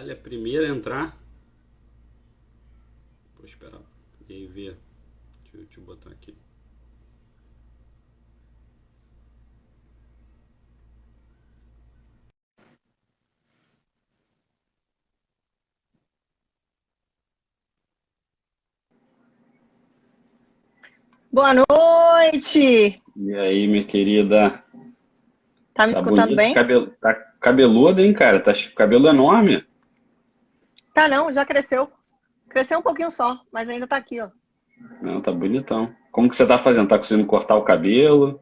Vale a primeira entrar. Vou esperar. E aí ver. Deixa eu botar aqui. Boa noite! E aí, minha querida? Tá me Tá escutando bonito, bem? tá cabeludo, hein, cara? Tá cabelo enorme. Tá não, já cresceu. Cresceu um pouquinho só, mas ainda tá aqui, ó. Não, tá bonitão. Como que você tá fazendo? Tá conseguindo cortar o cabelo?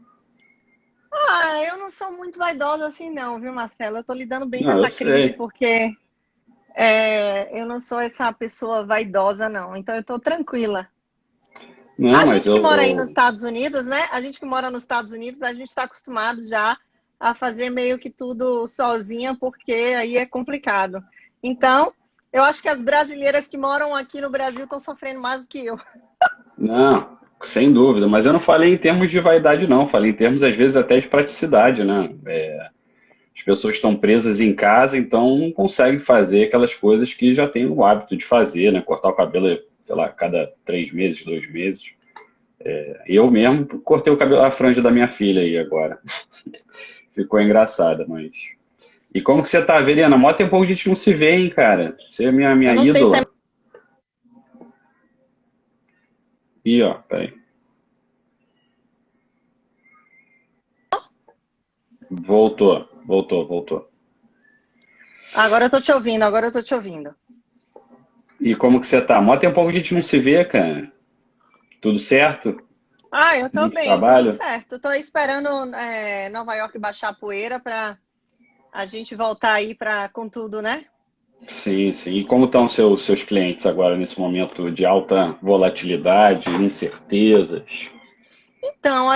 Ah, eu não sou muito vaidosa assim não, viu, Marcelo? Eu tô lidando bem com Não, eu essa crise sei. porque eu não sou essa pessoa vaidosa não, então eu tô tranquila. Não, A mas gente que mora aí nos Estados Unidos, né? A gente que mora nos Estados Unidos, a gente está acostumado já a fazer meio que tudo sozinha, porque aí é complicado. Então, eu acho que as brasileiras que moram aqui no Brasil estão sofrendo mais do que eu. não, sem dúvida. Mas eu não falei em termos de vaidade, não. Falei em termos, às vezes, até de praticidade, né? As pessoas estão presas em casa, então não conseguem fazer aquelas coisas que já têm o hábito de fazer, né? Cortar o cabelo, sei lá, cada 3 meses, 2 meses. Eu mesmo cortei o cabelo, a franja da minha filha aí agora. Ficou engraçada, mas. E como que você tá, Verena? Mó tempo a gente não se vê, hein, cara? Você é minha Eu não sei se é. ídola. Ih, ó, peraí. Voltou. Agora eu tô te ouvindo, agora eu tô te ouvindo. E como que você tá? Mó tempo a gente não se vê, cara. Tudo certo? Ah, eu tô Muito bem, tá tudo trabalho? certo. Tô esperando Nova York baixar a poeira pra a gente voltar aí com tudo, né? Sim, sim. E como estão seus clientes agora nesse momento de alta volatilidade, incertezas? Então,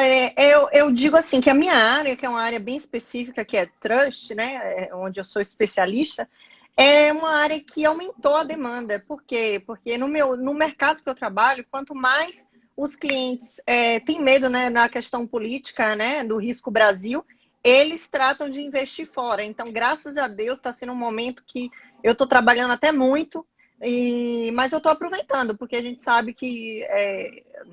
eu digo assim que a minha área, que é uma área bem específica, que é trust, né, onde eu sou especialista, é uma área que aumentou a demanda. Por quê? Porque no mercado que eu trabalho, quanto mais os clientes têm medo, né, na questão política, né, do risco Brasil, eles tratam de investir fora. Então, graças a Deus, está sendo um momento que eu estou trabalhando até muito, mas eu estou aproveitando, porque a gente sabe que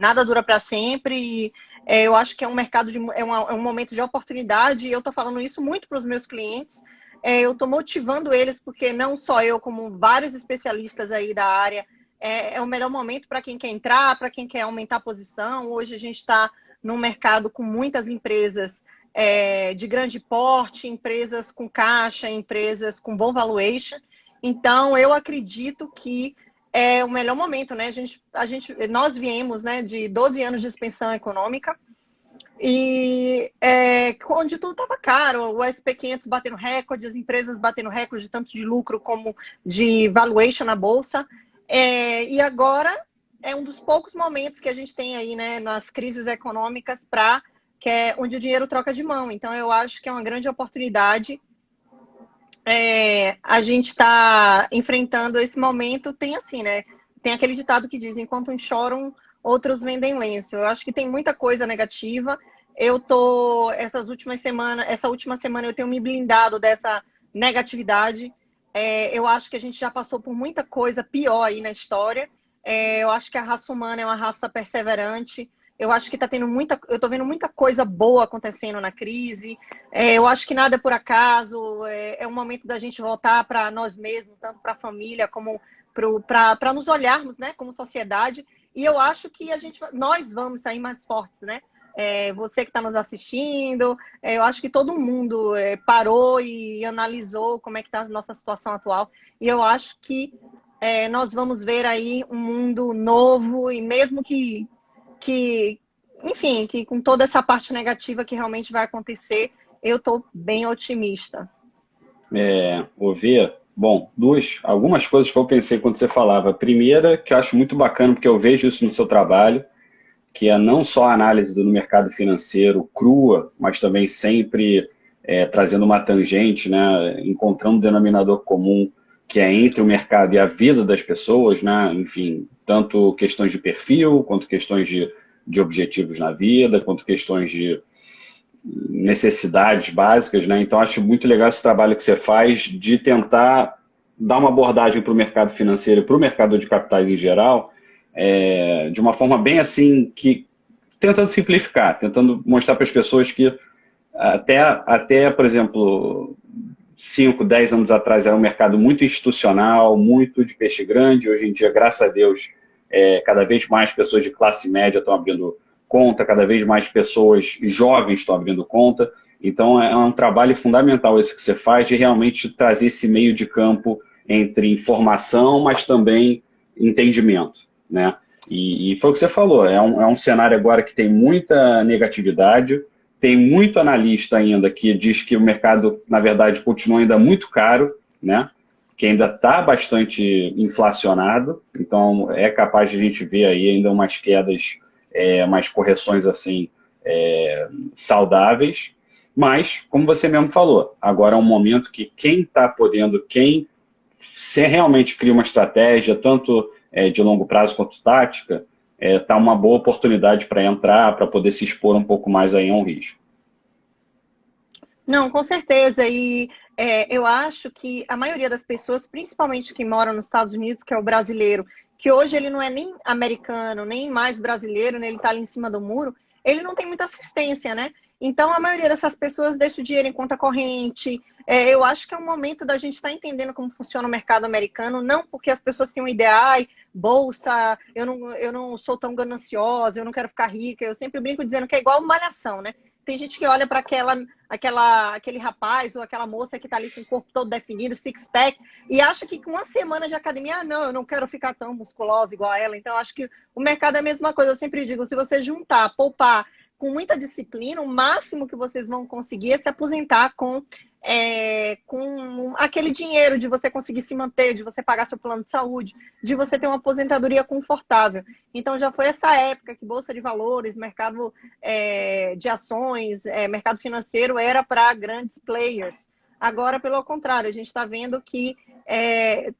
nada dura para sempre. Eu acho que é um mercado é um momento de oportunidade, e eu estou falando isso muito para os meus clientes. Eu estou motivando eles, porque não só eu, como vários especialistas aí da área, é o melhor momento para quem quer entrar, para quem quer aumentar a posição. Hoje a gente está num mercado com muitas empresas de grande porte, empresas com caixa, empresas com bom valuation. Então, eu acredito que é o melhor momento, né? Nós viemos, né, de 12 anos de expansão econômica, e onde tudo estava caro, o SP500 batendo recorde, as empresas batendo recorde, tanto de lucro como de valuation na bolsa. E agora é um dos poucos momentos que a gente tem aí, né, nas crises econômicas, que é onde o dinheiro troca de mão. Então, eu acho que é uma grande oportunidade. A gente está enfrentando esse momento. Tem assim, né? Tem aquele ditado que diz: enquanto uns choram, outros vendem lenço. Eu acho que tem muita coisa negativa. Essa última semana eu tenho me blindado dessa negatividade. Eu acho que a gente já passou por muita coisa pior aí na história. Eu acho que a raça humana é uma raça perseverante. Eu acho que eu tô vendo muita coisa boa acontecendo na crise. Eu acho que nada é por acaso. É um momento da gente voltar para nós mesmos, tanto para a família como para nos olharmos, né, como sociedade. E eu acho que nós vamos sair mais fortes, né? Você que está nos assistindo, eu acho que todo mundo parou e analisou como é que está a nossa situação atual. E eu acho que nós vamos ver aí um mundo novo, e mesmo que, enfim, que com toda essa parte negativa que realmente vai acontecer, eu estou bem otimista. Ouvir, bom, algumas coisas que eu pensei quando você falava. Primeira, que eu acho muito bacana, porque eu vejo isso no seu trabalho, que é não só a análise do mercado financeiro crua, mas também sempre trazendo uma tangente, né, encontrando um denominador comum que é entre o mercado e a vida das pessoas, né, enfim, tanto questões de perfil, quanto questões de objetivos na vida, quanto questões de necessidades básicas, né? Então acho muito legal esse trabalho que você faz de tentar dar uma abordagem para o mercado financeiro e para o mercado de capitais em geral, de uma forma bem assim, tentando simplificar, tentando mostrar para as pessoas que até, por exemplo, 5, 10 anos atrás era um mercado muito institucional, muito de peixe grande. Hoje em dia, graças a Deus, cada vez mais pessoas de classe média estão abrindo conta, cada vez mais pessoas jovens estão abrindo conta. Então, é um trabalho fundamental esse que você faz, de realmente trazer esse meio de campo entre informação, mas também entendimento, né? E foi o que você falou, é um cenário agora que tem muita negatividade, tem muito analista ainda que diz que o mercado, na verdade, continua ainda muito caro, né? Que ainda está bastante inflacionado, então é capaz de a gente ver aí ainda umas quedas, umas correções assim, saudáveis. Mas, como você mesmo falou, agora é um momento que quem está podendo, quem se realmente cria uma estratégia, tanto de longo prazo quanto tática, está uma boa oportunidade para entrar, para poder se expor um pouco mais aí a um risco. Não, com certeza. E eu acho que a maioria das pessoas, principalmente que moram nos Estados Unidos, que é o brasileiro, que hoje ele não é nem americano, nem mais brasileiro, né? Ele está ali em cima do muro, ele não tem muita assistência, né? Então, a maioria dessas pessoas deixa o dinheiro em conta corrente. Eu acho que é um momento da gente estar entendendo como funciona o mercado americano, não porque as pessoas têm uma ideia, ai, bolsa, eu não sou tão gananciosa, eu não quero ficar rica. Eu sempre brinco dizendo que é igual malhação, né? Tem gente que olha para aquele rapaz ou aquela moça que está ali com o corpo todo definido, six-pack, e acha que com uma semana de academia, não, eu não quero ficar tão musculosa igual a ela. Então, acho que o mercado é a mesma coisa. Eu sempre digo, se você juntar, poupar com muita disciplina, o máximo que vocês vão conseguir é se aposentar com aquele dinheiro de você conseguir se manter, de você pagar seu plano de saúde, de você ter uma aposentadoria confortável. Então, já foi essa época que Bolsa de Valores, mercado de ações, mercado financeiro era para grandes players. Agora, pelo contrário, a gente está vendo que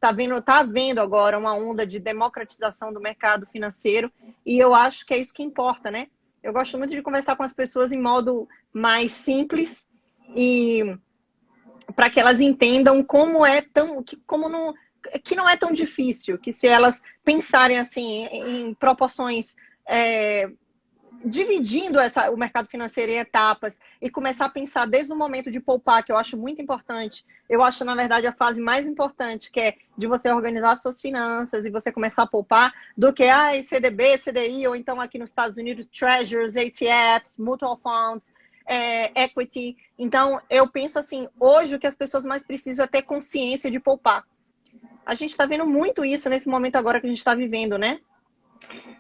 tá havendo agora uma onda de democratização do mercado financeiro, e eu acho que é isso que importa, né? Eu gosto muito de conversar com as pessoas em modo mais simples e para que elas entendam que não é tão difícil, que se elas pensarem assim em proporções, dividindo o mercado financeiro em etapas e começar a pensar desde o momento de poupar, que eu acho muito importante. Eu acho, na verdade, a fase mais importante, que é de você organizar suas finanças e você começar a poupar, do que CDB, CDI, ou então aqui nos Estados Unidos, Treasuries, ETFs, Mutual Funds, Equity. Então, eu penso assim, hoje o que as pessoas mais precisam é ter consciência de poupar. A gente está vendo muito isso nesse momento agora que a gente está vivendo, né?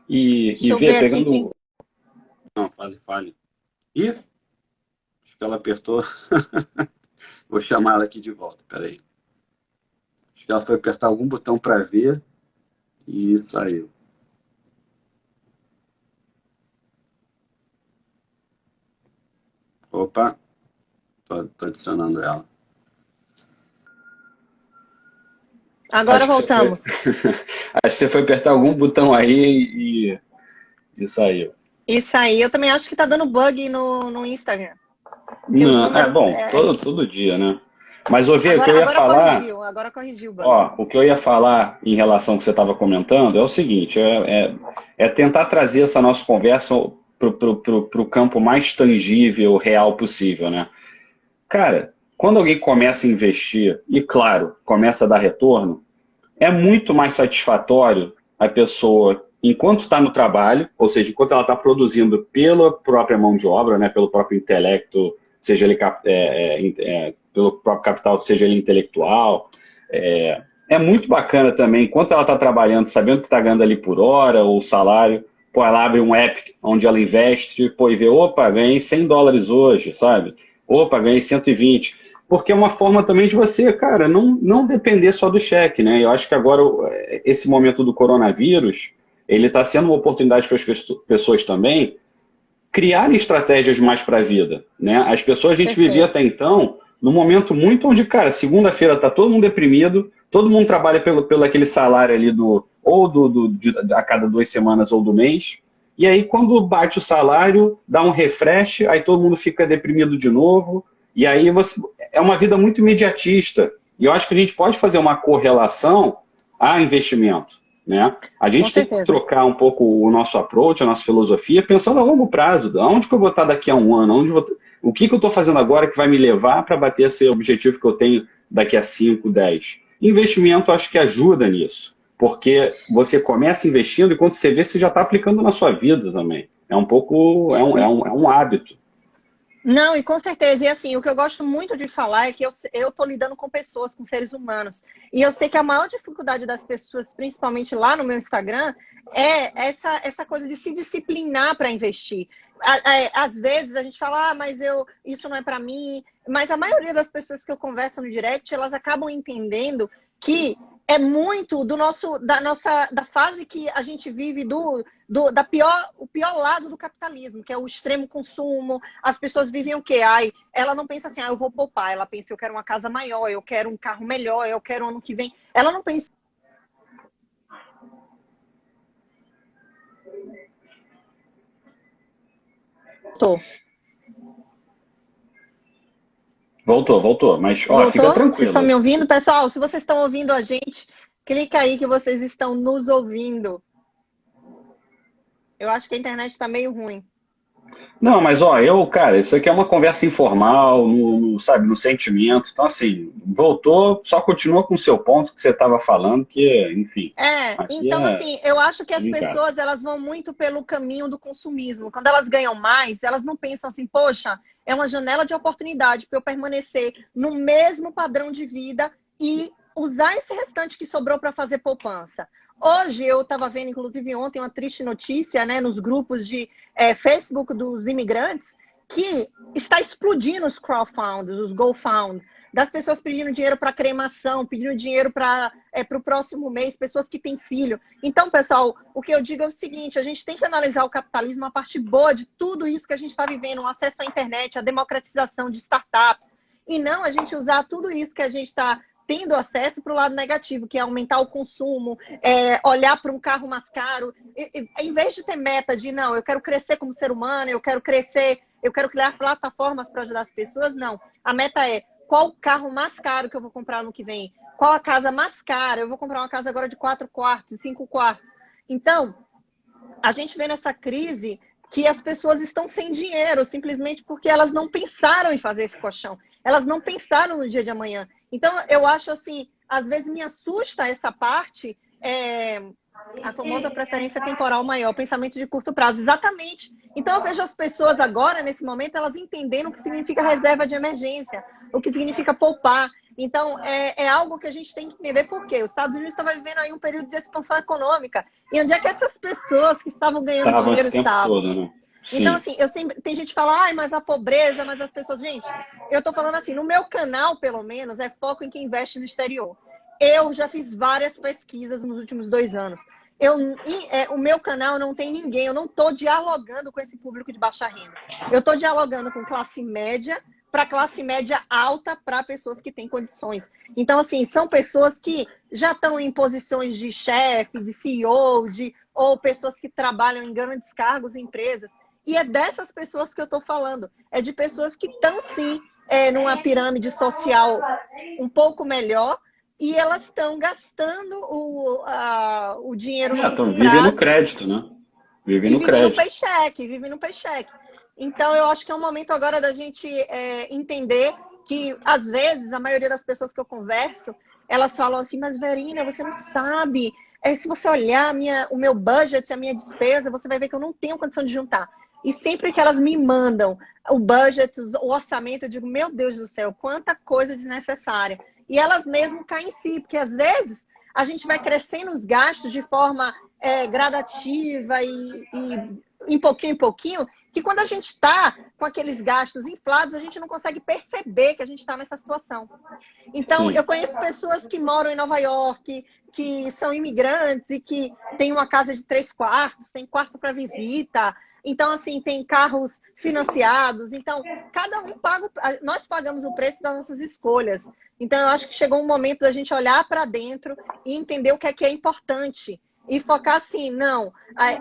E ver, pegando... Não, fale. Ih, acho que ela apertou. Vou chamar ela aqui de volta, peraí. Acho que ela foi apertar algum botão para ver e saiu. Opa, tô adicionando ela. Agora voltamos. Acho que você foi apertar algum botão aí e saiu. Isso aí, eu também acho que tá dando bug no Instagram. Não, todo dia, né? Mas o que eu ia falar... Agora corrigiu o bug. O que eu ia falar em relação ao que você estava comentando é o seguinte, tentar trazer essa nossa conversa para o campo mais tangível, real possível, né? Cara, quando alguém começa a investir, e claro, começa a dar retorno, é muito mais satisfatório a pessoa, enquanto está no trabalho, ou seja, enquanto ela está produzindo pela própria mão de obra, né, pelo próprio intelecto, seja ele pelo próprio capital, seja ele intelectual, é muito bacana também, enquanto ela está trabalhando, sabendo que está ganhando ali por hora, ou salário, ela abre um app onde ela investe, e vê, opa, ganhei $100 hoje, sabe? Opa, ganhei 120. Porque é uma forma também de você, cara, não depender só do cheque, né? Eu acho que agora, esse momento do coronavírus, ele está sendo uma oportunidade para as pessoas também criarem estratégias mais para a vida, né? As pessoas, a gente vivia até então, num momento muito onde, cara, segunda-feira tá todo mundo deprimido, todo mundo trabalha pelo aquele salário ali a cada 2 semanas ou do mês, e aí quando bate o salário, dá um refresh, aí todo mundo fica deprimido de novo, e aí é uma vida muito imediatista, E eu acho que a gente pode fazer uma correlação a investimento, né? A Com gente tem que certeza. trocar um pouco o nosso approach, a nossa filosofia, pensando a longo prazo. Aonde que eu vou estar daqui a um ano? O que que eu estou fazendo agora que vai me levar para bater esse objetivo que eu tenho daqui a 5, 10? Investimento, acho que ajuda nisso, porque você começa investindo e quando você vê, você já está aplicando na sua vida também. É um pouco, é um hábito. Não, e com certeza. E assim, o que eu gosto muito de falar é que eu tô lidando com pessoas, com seres humanos. E eu sei que a maior dificuldade das pessoas, principalmente lá no meu Instagram, é essa coisa de se disciplinar para investir. Às vezes a gente fala, mas isso não é para mim. Mas a maioria das pessoas que eu converso no direct, elas acabam entendendo que é muito da fase que a gente vive o pior lado do capitalismo, que é o extremo consumo. As pessoas vivem o quê? Ela não pensa assim, eu vou poupar. Ela pensa, eu quero uma casa maior, eu quero um carro melhor, eu quero ano que vem. Ela não pensa. Voltou, mas ó, fica Voltou? Vocês estão tranquilo. me ouvindo? Pessoal, se vocês estão ouvindo a gente, clica aí que vocês estão nos ouvindo. Eu acho que a internet está meio ruim. Não, mas ó, cara, isso aqui é uma conversa informal, sabe, no sentimento. Então, assim, voltou, só continua com o seu ponto que você estava falando, que, enfim, aqui Então é assim, eu acho que as brincar. pessoas elas vão muito pelo caminho do consumismo. Quando elas ganham mais, elas não pensam assim, poxa, é uma janela de oportunidade para eu permanecer no mesmo padrão de vida e usar esse restante que sobrou para fazer poupança. Hoje eu estava vendo, inclusive ontem, uma triste notícia, né, nos grupos de Facebook dos imigrantes, que está explodindo os crowdfunds, os GoFund, das pessoas pedindo dinheiro para cremação, pedindo dinheiro para o próximo mês, pessoas que têm filho. Então, pessoal, o que eu digo é o seguinte, a gente tem que analisar o capitalismo, a parte boa de tudo isso que a gente está vivendo, o acesso à internet, a democratização de startups, e não a gente usar tudo isso que a gente está tendo acesso para o lado negativo, que é aumentar o consumo, olhar para um carro mais caro. Em vez de ter meta de, não, eu quero crescer como ser humano, eu quero criar plataformas para ajudar as pessoas, não. A meta é, qual o carro mais caro que eu vou comprar no que vem? Qual a casa mais cara? Eu vou comprar uma casa agora de 4 quartos, 5 quartos. Então, a gente vê nessa crise que as pessoas estão sem dinheiro, simplesmente porque elas não pensaram em fazer esse colchão. Elas não pensaram no dia de amanhã. Então, eu acho assim, às vezes me assusta essa parte, a famosa preferência temporal maior, pensamento de curto prazo. Exatamente. Então, eu vejo as pessoas agora, nesse momento, elas entendendo o que significa reserva de emergência, o que significa poupar. Então, é algo que a gente tem que entender por quê. Os Estados Unidos estavam vivendo aí um período de expansão econômica. E onde é que essas pessoas que estavam ganhando Tava dinheiro esse tempo estavam? todo, né? Então, Sim. assim, tem gente que fala, mas a pobreza, mas as pessoas... Gente, eu tô falando assim, no meu canal, pelo menos, é foco em quem investe no exterior. Eu já fiz várias pesquisas nos últimos 2 anos. O meu canal não tem ninguém, eu não estou dialogando com esse público de baixa renda. Eu estou dialogando com classe média para classe média alta para pessoas que têm condições. Então, assim, são pessoas que já estão em posições de chefe, de CEO, ou pessoas que trabalham em grandes cargos em empresas. E é dessas pessoas que eu estou falando. É de pessoas que estão, sim, numa pirâmide social um pouco melhor, e elas estão gastando o dinheiro no curto Vivem no prazo crédito, né? Vivem e no crédito. vivem no paycheck. Então, eu acho que é um momento agora da gente entender que, às vezes, a maioria das pessoas que eu converso, elas falam assim, mas Verina, você não sabe. Se você olhar o meu budget, a minha despesa, você vai ver que eu não tenho condição de juntar. E sempre que elas me mandam o budget, o orçamento, eu digo, meu Deus do céu, quanta coisa desnecessária. E elas mesmo caem em si, porque às vezes a gente vai crescendo os gastos de forma gradativa e em pouquinho, que quando a gente está com aqueles gastos inflados, a gente não consegue perceber que a gente está nessa situação. Então, Sim. eu conheço pessoas que moram em Nova York, que são imigrantes e que têm uma casa de 3 quartos, tem quarto para visita. Então, assim, tem carros financiados. Então, cada um nós pagamos o preço das nossas escolhas. Então, eu acho que chegou um momento da gente olhar para dentro e entender o que é importante. E focar assim, não,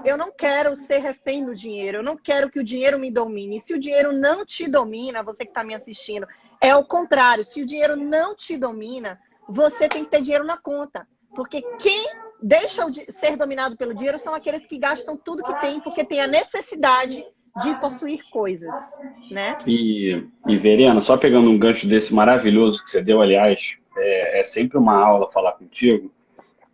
eu não quero ser refém do dinheiro, eu não quero que o dinheiro me domine. E se o dinheiro não te domina, você que está me assistindo, É o contrário. Se o dinheiro não te domina, você tem que ter dinheiro na conta. Porque quem deixa de ser dominado pelo dinheiro são aqueles que gastam tudo que tem, porque tem a necessidade de possuir coisas, né? Verena, só pegando um gancho desse maravilhoso que você deu, aliás, é sempre uma aula falar contigo.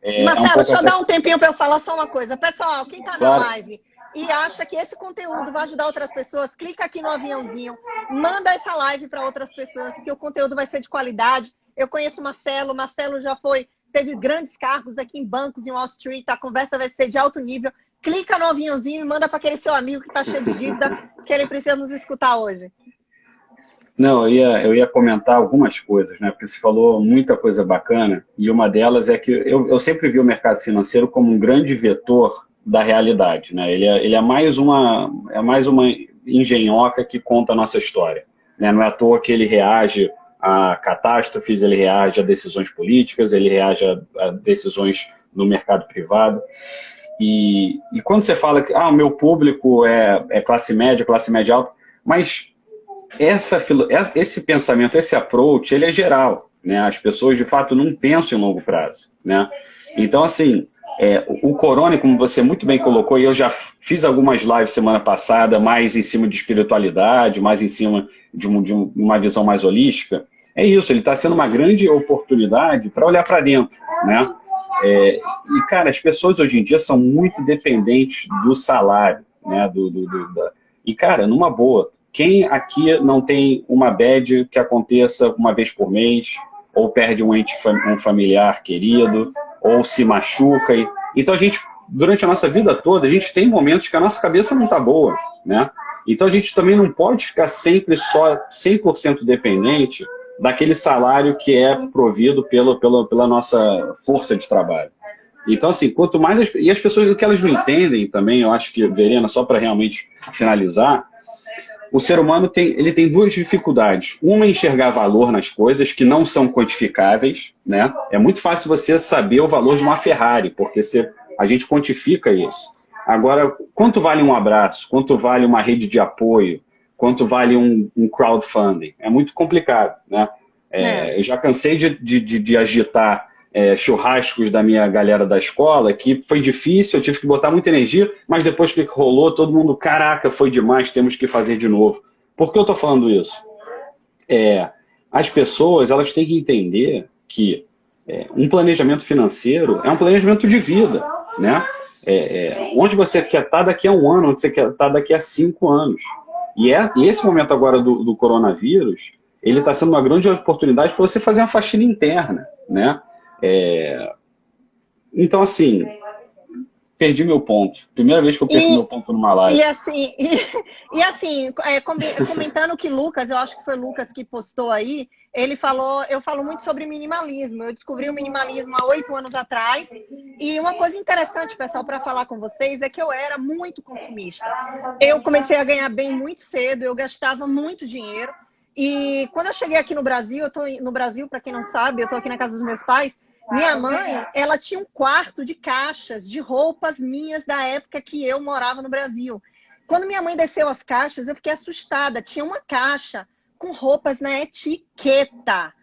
Um Marcelo, pouco deixa eu dar um tempinho para eu falar só uma coisa. Pessoal, quem está na Claro. live e acha que esse conteúdo vai ajudar outras pessoas, clica aqui no aviãozinho, manda essa live para outras pessoas, porque o conteúdo vai ser de qualidade. Eu conheço o Marcelo já teve grandes cargos aqui em bancos em Wall Street, a conversa vai ser de alto nível. Clica no aviãozinho e manda para aquele seu amigo que está cheio de dívida, que ele precisa nos escutar hoje. Não, eu ia comentar algumas coisas, né? Porque você falou muita coisa bacana, e uma delas é que eu sempre vi o mercado financeiro como um grande vetor da realidade, né? Ele é mais uma engenhoca que conta a nossa história, né? Não é à toa que ele reage a catástrofes, ele reage a decisões políticas, ele reage a decisões no mercado privado. E quando você fala que o meu público é classe média alta, mas esse pensamento, esse approach, ele é geral, né? As pessoas, de fato, não pensam em longo prazo, né? Então, assim, o Corona, como você muito bem colocou, e eu já fiz algumas lives semana passada, mais em cima de espiritualidade, mais em cima de uma visão mais holística, é isso, ele está sendo uma grande oportunidade para olhar para dentro, né? E, cara, as pessoas hoje em dia são muito dependentes do salário, né? E, cara, numa boa, quem aqui não tem uma bad que aconteça uma vez por mês, ou perde um familiar querido, ou se machuca? Então, a gente, durante a nossa vida toda, a gente tem momentos que a nossa cabeça não está boa, né? Então, a gente também não pode ficar sempre só 100% dependente daquele salário que é provido pela nossa força de trabalho. Então, assim, quanto mais... E as pessoas, o que elas não entendem também, eu acho que, Verena, só para realmente finalizar, o ser humano ele tem duas dificuldades. Uma é enxergar valor nas coisas que não são quantificáveis, né? É muito fácil você saber o valor de uma Ferrari, porque a gente quantifica isso. Agora, quanto vale um abraço? Quanto vale uma rede de apoio? Quanto vale um crowdfunding? É muito complicado, né? Eu já cansei de agitar churrascos da minha galera da escola, que foi difícil, eu tive que botar muita energia, mas depois que rolou, todo mundo, caraca, foi demais, temos que fazer de novo. Por que eu estou falando isso? As pessoas, elas têm que entender que um planejamento financeiro é um planejamento de vida, né? Onde você quer estar daqui a um ano, onde você quer estar daqui a 5 anos. E esse momento agora do coronavírus, ele está sendo uma grande oportunidade para você fazer uma faxina interna, né? Então, assim, perdi meu ponto. Primeira vez que eu perdi meu ponto numa live. Comentando que Lucas, eu acho que foi Lucas que postou aí, eu falo muito sobre minimalismo. Eu descobri o minimalismo há 8 anos atrás. E uma coisa interessante, pessoal, para falar com vocês, é que eu era muito consumista. Eu comecei a ganhar bem muito cedo, eu gastava muito dinheiro. E quando eu cheguei aqui no Brasil, eu estou no Brasil, para quem não sabe, eu estou aqui na casa dos meus pais. Minha mãe, ela tinha um quarto de caixas de roupas minhas da época que eu morava no Brasil. Quando minha mãe desceu as caixas, eu fiquei assustada. Tinha uma caixa com roupas na etiqueta,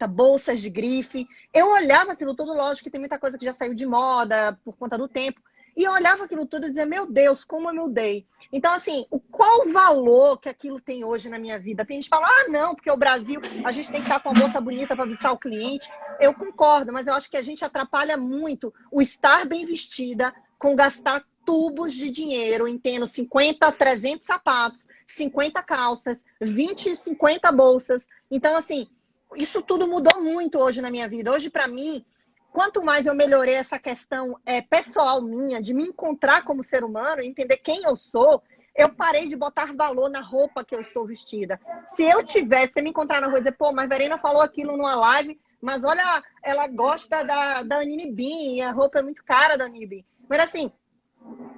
bolsas de grife. Eu olhava aquilo tudo, lógico que tem muita coisa que já saiu de moda por conta do tempo. E eu olhava aquilo tudo e dizia, meu Deus, como eu mudei. Então, assim, qual o valor que aquilo tem hoje na minha vida? Tem gente que fala, não, porque o Brasil, a gente tem que estar com uma bolsa bonita para avisar o cliente. Eu concordo, mas eu acho que a gente atrapalha muito o estar bem vestida com gastar tubos de dinheiro em tendo 50, 300 sapatos, 50 calças, 20, 50 bolsas. Então, assim, isso tudo mudou muito hoje na minha vida. Hoje, para mim, quanto mais eu melhorei essa questão pessoal minha, de me encontrar como ser humano, entender quem eu sou, eu parei de botar valor na roupa que eu estou vestida. Se eu tivesse, me encontrar na rua e dizer, pô, mas Verena falou aquilo numa live, mas olha, ela gosta da Anine Bean, e a roupa é muito cara da Anine Bean. Mas assim,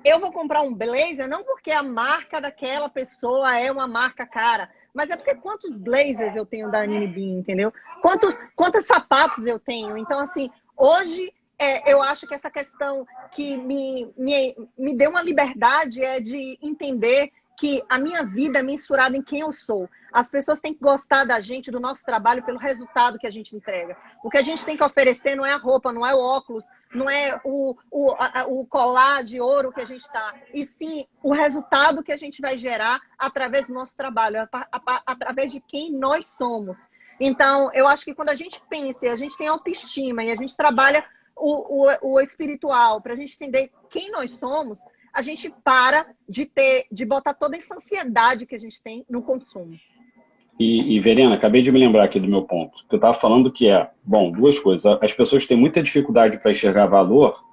eu vou comprar um blazer não porque a marca daquela pessoa é uma marca cara, mas é porque quantos blazers eu tenho da Anine Bean, entendeu? Quantos sapatos eu tenho? Então, assim, hoje eu acho que essa questão que me deu uma liberdade é de entender que a minha vida é mensurada em quem eu sou. As pessoas têm que gostar da gente, do nosso trabalho, pelo resultado que a gente entrega. O que a gente tem que oferecer não é a roupa, não é o óculos, não é o colar de ouro que a gente está, e sim o resultado que a gente vai gerar através do nosso trabalho, através de quem nós somos. Então, eu acho que quando a gente pensa, a gente tem autoestima e a gente trabalha o espiritual para a gente entender quem nós somos, a gente para de botar toda essa ansiedade que a gente tem no consumo. E Verena, acabei de me lembrar aqui do meu ponto. Que eu estava falando que bom, duas coisas. As pessoas têm muita dificuldade para enxergar valor,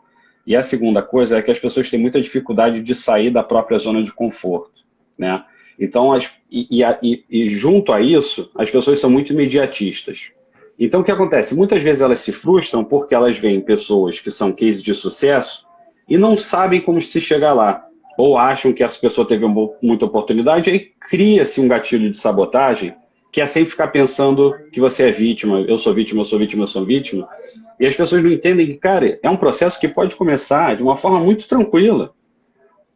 e a segunda coisa é que as pessoas têm muita dificuldade de sair da própria zona de conforto, né? Então, junto a isso, as pessoas são muito imediatistas. Então, o que acontece? Muitas vezes elas se frustram porque elas veem pessoas que são cases de sucesso e não sabem como se chegar lá. Ou acham que essa pessoa teve muita oportunidade, aí cria-se um gatilho de sabotagem, que é sempre ficar pensando que você é vítima, eu sou vítima, eu sou vítima, eu sou vítima. E as pessoas não entendem que, cara, é um processo que pode começar de uma forma muito tranquila.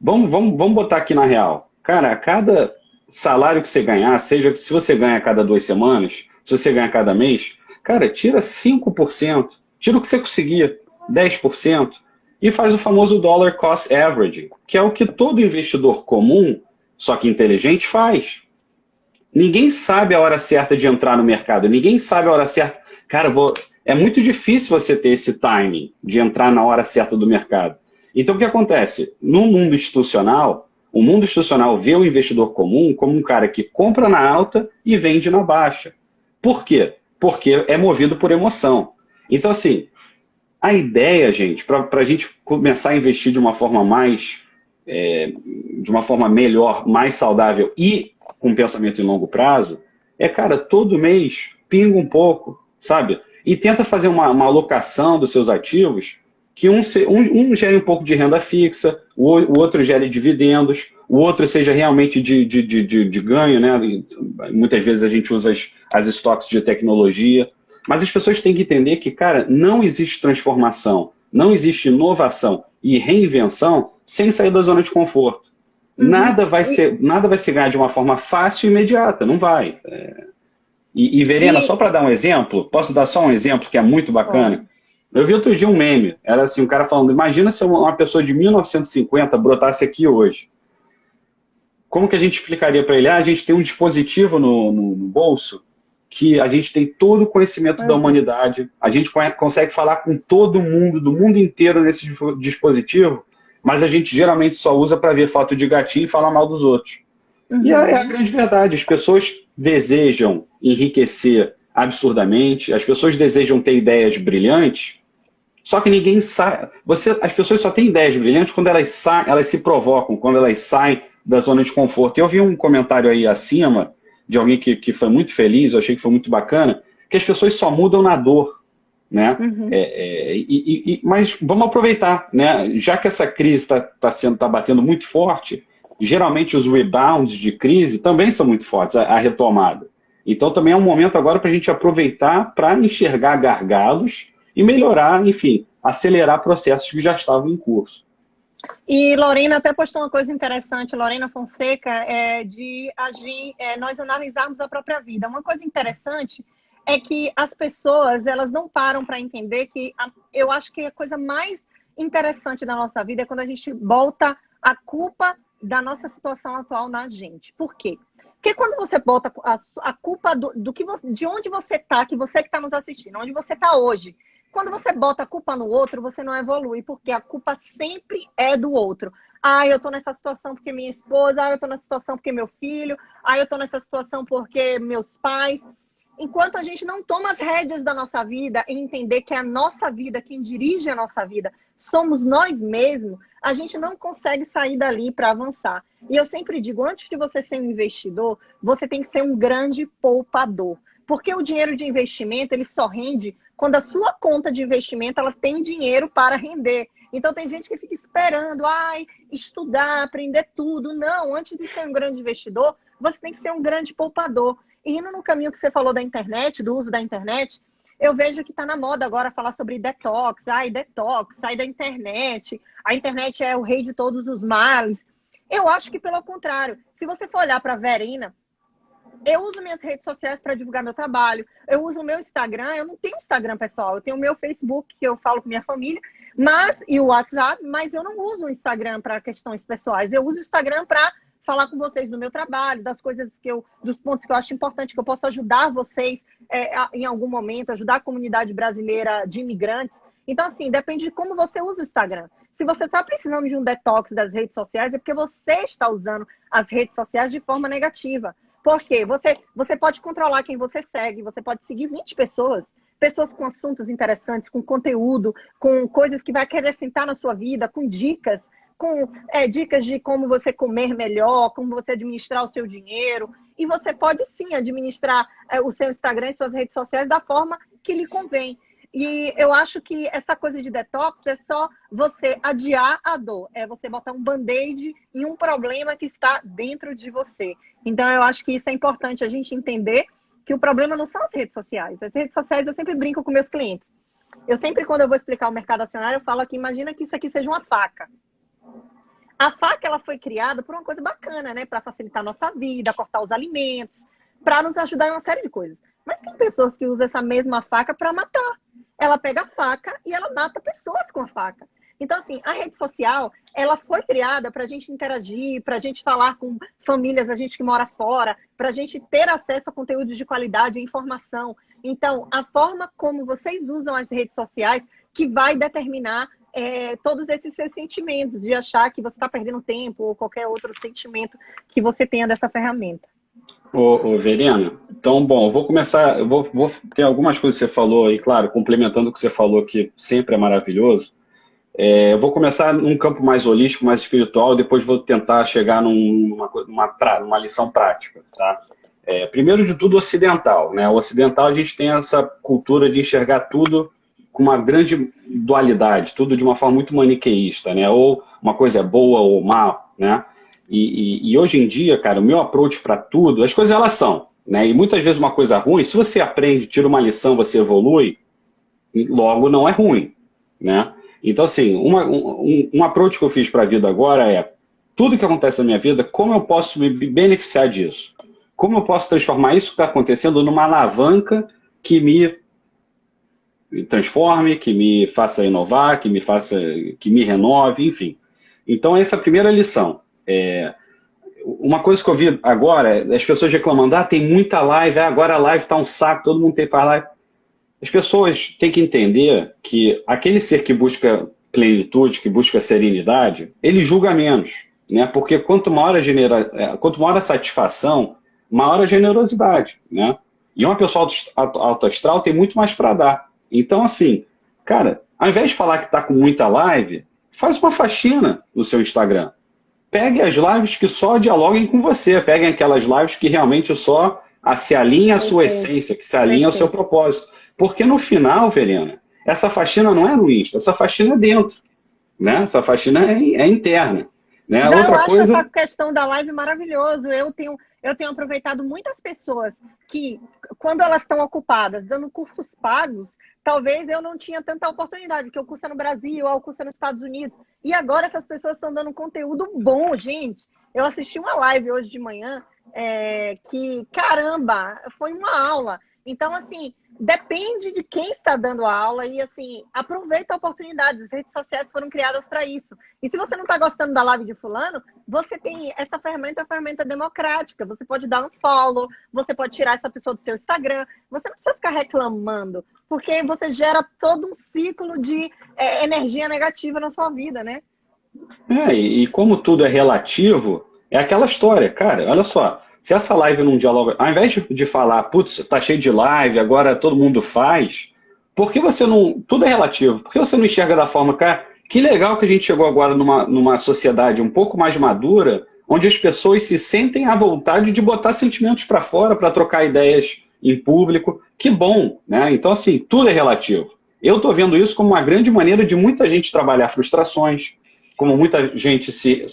Vamos botar aqui na real. Cara, a cada salário que você ganhar, seja se você ganha a cada 2 semanas, se você ganha a cada mês, cara, tira 5%, tira o que você conseguir, 10%, e faz o famoso dollar cost averaging, que é o que todo investidor comum, só que inteligente, faz. Ninguém sabe a hora certa de entrar no mercado, ninguém sabe a hora certa. Cara, é muito difícil você ter esse timing de entrar na hora certa do mercado. Então, o que acontece? No mundo institucional, o mundo institucional vê o investidor comum como um cara que compra na alta e vende na baixa. Por quê? Porque é movido por emoção. Então, assim, a ideia, gente, para a gente começar a investir de uma forma de uma forma melhor, mais saudável e com pensamento em longo prazo, cara, todo mês pinga um pouco, sabe? E tenta fazer uma alocação dos seus ativos que um gere um pouco de renda fixa, o outro gere dividendos, o outro seja realmente de ganho, né? Muitas vezes a gente usa as estoques de tecnologia. Mas as pessoas têm que entender que, cara, não existe transformação, não existe inovação e reinvenção sem sair da zona de conforto. Uhum. Nada vai se ganhar de uma forma fácil e imediata, não vai. Verena, só para dar um exemplo, posso dar só um exemplo que é muito bacana? Eu vi outro dia um meme, era assim, um cara falando, imagina se uma pessoa de 1950 brotasse aqui hoje. Como que a gente explicaria para ele? A gente tem um dispositivo no bolso que a gente tem todo o conhecimento da humanidade, a gente consegue falar com todo mundo, do mundo inteiro nesse dispositivo, mas a gente geralmente só usa para ver foto de gatinho e falar mal dos outros. Uhum. E é a grande verdade, as pessoas desejam enriquecer absurdamente, as pessoas desejam ter ideias brilhantes, só que ninguém sabe. As pessoas só têm ideias brilhantes quando elas se provocam, quando elas saem da zona de conforto. Eu vi um comentário aí acima, de alguém que foi muito feliz, eu achei que foi muito bacana, que as pessoas só mudam na dor, né? Uhum. Mas vamos aproveitar, né? Já que essa crise tá batendo muito forte, geralmente os rebounds de crise também são muito fortes, a retomada. Então também é um momento agora para a gente aproveitar para enxergar gargalos e melhorar, enfim, acelerar processos que já estavam em curso. E Lorena até postou uma coisa interessante, Lorena Fonseca, de agir, nós analisarmos a própria vida. Uma coisa interessante é que as pessoas, elas não param para entender que eu acho que a coisa mais interessante da nossa vida é quando a gente bota a culpa da nossa situação atual na gente. Por quê? Porque quando você bota a culpa de onde você está, que você que está nos assistindo, onde você está hoje, quando você bota a culpa no outro, você não evolui, porque a culpa sempre é do outro. Eu tô nessa situação porque minha esposa, eu tô nessa situação porque meu filho, eu tô nessa situação porque meus pais. Enquanto a gente não toma as rédeas da nossa vida e entender que é a nossa vida, quem dirige a nossa vida, somos nós mesmos, a gente não consegue sair dali para avançar. E eu sempre digo, antes de você ser um investidor, você tem que ser um grande poupador. Porque o dinheiro de investimento, ele só rende quando a sua conta de investimento ela tem dinheiro para render. Então tem gente que fica esperando, estudar, aprender tudo. Não, antes de ser um grande investidor, você tem que ser um grande poupador. E indo no caminho que você falou da internet, do uso da internet, eu vejo que está na moda agora falar sobre detox, detox, sai da internet, a internet é o rei de todos os males. Eu acho que pelo contrário. Se você for olhar para a Verena, eu uso minhas redes sociais para divulgar meu trabalho, eu uso o meu Instagram, eu não tenho Instagram pessoal, eu tenho o meu Facebook, que eu falo com minha família, e o WhatsApp, mas eu não uso o Instagram para questões pessoais, eu uso o Instagram para falar com vocês do meu trabalho, das coisas dos pontos que eu acho importante, que eu posso ajudar vocês em algum momento, ajudar a comunidade brasileira de imigrantes. Então, assim, depende de como você usa o Instagram. Se você está precisando de um detox das redes sociais, é porque você está usando as redes sociais de forma negativa. Por quê? Você pode controlar quem você segue, você pode seguir 20 pessoas, pessoas com assuntos interessantes, com conteúdo, com coisas que vai acrescentar na sua vida, com dicas, dicas de como você comer melhor, como você administrar o seu dinheiro. E você pode sim administrar o seu Instagram e suas redes sociais da forma que lhe convém. E eu acho que essa coisa de detox é só você adiar a dor. É você botar um band-aid em um problema que está dentro de você. Então, eu acho que isso é importante a gente entender que o problema não são as redes sociais. As redes sociais eu sempre brinco com meus clientes. Eu sempre, quando eu vou explicar o mercado acionário, eu falo aqui, imagina que isso aqui seja uma faca. A faca, ela foi criada por uma coisa bacana, né? Para facilitar a nossa vida, cortar os alimentos, para nos ajudar em uma série de coisas. Mas tem pessoas que usam essa mesma faca para matar. Ela pega a faca e ela mata pessoas com a faca. Então, assim, a rede social, ela foi criada para a gente interagir, para a gente falar com famílias, a gente que mora fora, para a gente ter acesso a conteúdos de qualidade e informação. Então, a forma como vocês usam as redes sociais que vai determinar todos esses seus sentimentos, de achar que você está perdendo tempo ou qualquer outro sentimento que você tenha dessa ferramenta. Verena, então, bom, eu vou começar, vou ter algumas coisas que você falou aí, claro, complementando o que você falou, que sempre é maravilhoso. Eu vou começar num campo mais holístico, mais espiritual, depois vou tentar chegar numa lição prática, tá? Primeiro de tudo, ocidental, né? O ocidental, a gente tem essa cultura de enxergar tudo com uma grande dualidade, tudo de uma forma muito maniqueísta, né? Ou uma coisa é boa ou má, né? E hoje em dia, cara, o meu approach para tudo, as coisas elas são, né? E muitas vezes uma coisa ruim, se você aprende, tira uma lição, você evolui, logo não é ruim, né? Então, assim, um approach que eu fiz para a vida agora é tudo que acontece na minha vida, como eu posso me beneficiar disso? Como eu posso transformar isso que está acontecendo numa alavanca que me transforme, que me faça inovar, que me renove, enfim. Então, essa é a primeira lição. Uma coisa que eu vi agora, as pessoas reclamando, tem muita live, agora a live está um saco, todo mundo tem que fazer live. As pessoas têm que entender que aquele ser que busca plenitude, que busca serenidade, ele julga menos, né? Porque quanto maior a satisfação, maior a generosidade, né? E uma pessoa alto astral tem muito mais para dar. Então, assim, cara, ao invés de falar que está com muita live, faz uma faxina no seu Instagram. Pegue as lives que só dialoguem com você. Peguem aquelas lives que realmente só se alinham à sua essência, que se alinham ao seu propósito. Porque no final, Verena, essa faxina não é no Insta, essa faxina é dentro. Né? Essa faxina é interna. Né? Não, eu acho essa questão da live maravilhoso. Eu tenho aproveitado muitas pessoas que, quando elas estão ocupadas dando cursos pagos, talvez eu não tinha tanta oportunidade, porque o curso é no Brasil, o curso é nos Estados Unidos. E agora essas pessoas estão dando conteúdo bom, gente. Eu assisti uma live hoje de manhã que, caramba, foi uma aula. Então, assim, depende de quem está dando a aula e, assim, aproveita a oportunidade. As redes sociais foram criadas para isso. E se você não está gostando da live de fulano, você tem essa ferramenta, a ferramenta democrática. Você pode dar um follow, você pode tirar essa pessoa do seu Instagram. Você não precisa ficar reclamando, porque você gera todo um ciclo de energia negativa na sua vida, né? E como tudo é relativo, é aquela história. Cara, olha só. Se essa live não dialoga, ao invés de falar, putz, tá cheio de live, agora todo mundo faz, por que você não... Tudo é relativo. Por que você não enxerga da forma, cara, que legal que a gente chegou agora numa sociedade um pouco mais madura, onde as pessoas se sentem à vontade de botar sentimentos para fora, para trocar ideias em público. Que bom, né? Então, assim, tudo é relativo. Eu tô vendo isso como uma grande maneira de muita gente trabalhar frustrações, como muita gente se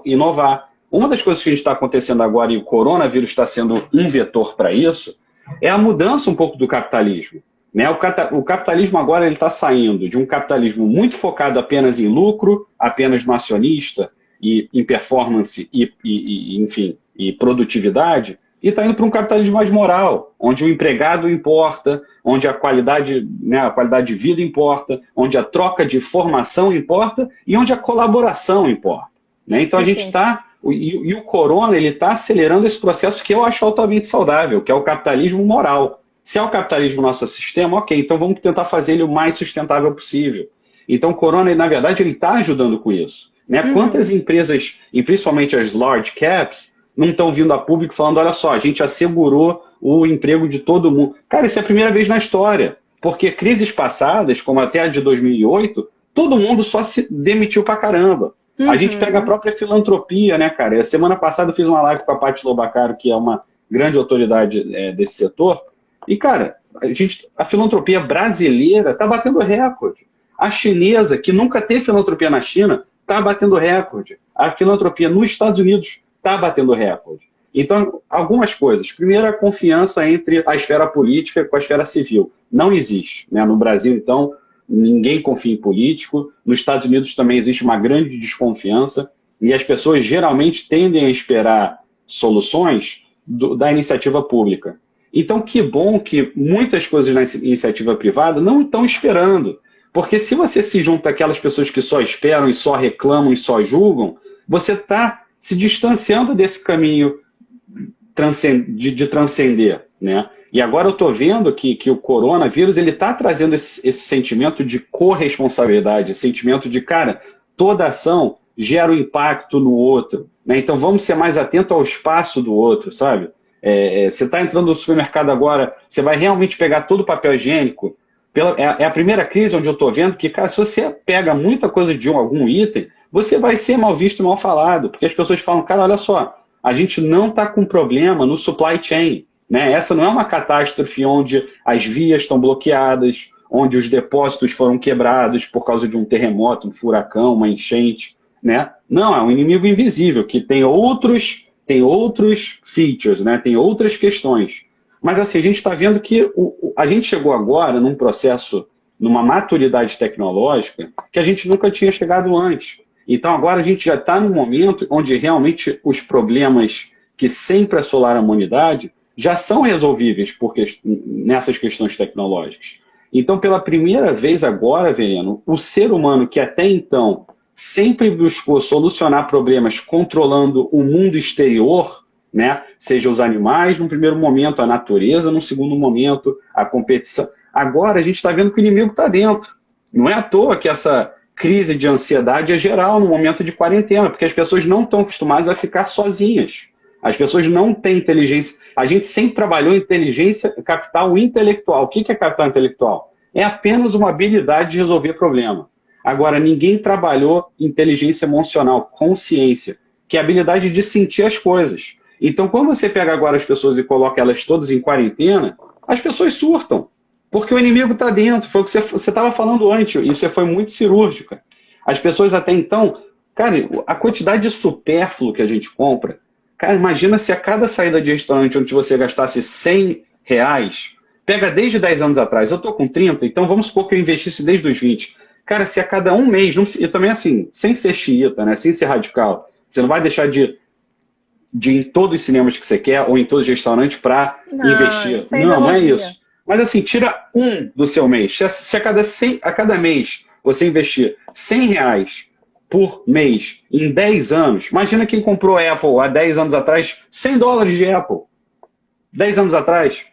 inovar. Uma das coisas que a gente está acontecendo agora, e o coronavírus está sendo um vetor para isso, é a mudança um pouco do capitalismo. Né? O capitalismo agora está saindo de um capitalismo muito focado apenas em lucro, apenas no acionista, e em performance enfim, e produtividade, e está indo para um capitalismo mais moral, onde o empregado importa, onde a qualidade, né, a qualidade de vida importa, onde a troca de informação importa e onde a colaboração importa. Né? Então a gente está... E o corona ele está acelerando esse processo que eu acho altamente saudável, que é o capitalismo moral. Se é o capitalismo nosso sistema, ok, então vamos tentar fazer ele o mais sustentável possível. Então o corona, na verdade, ele está ajudando com isso. Né? Quantas empresas, e principalmente as large caps, não estão vindo a público falando, olha só, a gente assegurou o emprego de todo mundo. Cara, isso é a primeira vez na história, porque crises passadas, como até a de 2008, todo mundo só se demitiu pra caramba. A gente pega a própria filantropia, né, cara? A semana passada eu fiz uma live com a Paty Lobacaro, que é uma grande autoridade desse setor, e, cara, a filantropia brasileira está batendo recorde. A chinesa, que nunca teve filantropia na China, está batendo recorde. A filantropia nos Estados Unidos está batendo recorde. Então, algumas coisas. Primeiro, a confiança entre a esfera política com a esfera civil. Não existe. Né? No Brasil, então, ninguém confia em político. Nos Estados Unidos também existe uma grande desconfiança. E as pessoas geralmente tendem a esperar soluções da iniciativa pública. Então, que bom que muitas coisas na iniciativa privada não estão esperando. Porque se você se junta àquelas pessoas que só esperam e só reclamam e só julgam, você está se distanciando desse caminho de transcender, né? E agora eu estou vendo que o coronavírus ele está trazendo esse sentimento de corresponsabilidade, esse sentimento de, cara, toda ação gera um impacto no outro, né? Então vamos ser mais atentos ao espaço do outro, sabe? Você está entrando no supermercado agora, você vai realmente pegar todo o papel higiênico. É a primeira crise onde eu estou vendo que, cara, se você pega muita coisa de algum item, você vai ser mal visto e mal falado, porque as pessoas falam, cara, olha só, a gente não está com problema no supply chain, né? Essa não é uma catástrofe onde as vias estão bloqueadas, onde os depósitos foram quebrados por causa de um terremoto, um furacão, uma enchente, né? Não, é um inimigo invisível, que tem outros features, né? Tem outras questões. Mas assim, a gente está vendo que a gente chegou agora num processo, numa maturidade tecnológica que a gente nunca tinha chegado antes. Então agora a gente já está num momento onde realmente os problemas que sempre assolaram a humanidade já são resolvíveis nessas questões tecnológicas. Então, pela primeira vez agora, Vereno, o ser humano que até então sempre buscou solucionar problemas controlando o mundo exterior, né? Seja os animais num primeiro momento, a natureza num segundo momento, a competição. Agora a gente está vendo que o inimigo está dentro. Não é à toa que essa crise de ansiedade é geral no momento de quarentena, porque as pessoas não estão acostumadas a ficar sozinhas. As pessoas não têm inteligência. A gente sempre trabalhou inteligência, capital intelectual. O que é capital intelectual? É apenas uma habilidade de resolver problema. Agora, ninguém trabalhou inteligência emocional, consciência, que é a habilidade de sentir as coisas. Então, quando você pega agora as pessoas e coloca elas todas em quarentena, as pessoas surtam, porque o inimigo está dentro. Foi o que você estava falando antes, e você foi muito cirúrgica. As pessoas até então, cara, a quantidade de supérfluo que a gente compra, cara, imagina se a cada saída de restaurante onde você gastasse R$100, pega desde 10 anos atrás, eu estou com 30, então vamos supor que eu investisse desde os 20. Cara, se a cada um mês, e também assim, sem ser xiita, né, sem ser radical, você não vai deixar de ir em todos os cinemas que você quer ou em todos os restaurantes para investir. Não é isso. Mas assim, tira um do seu mês. Se a cada mês você investir R$100 por mês em 10 anos, imagina quem comprou Apple há 10 anos atrás, $100 de Apple. 10 anos atrás.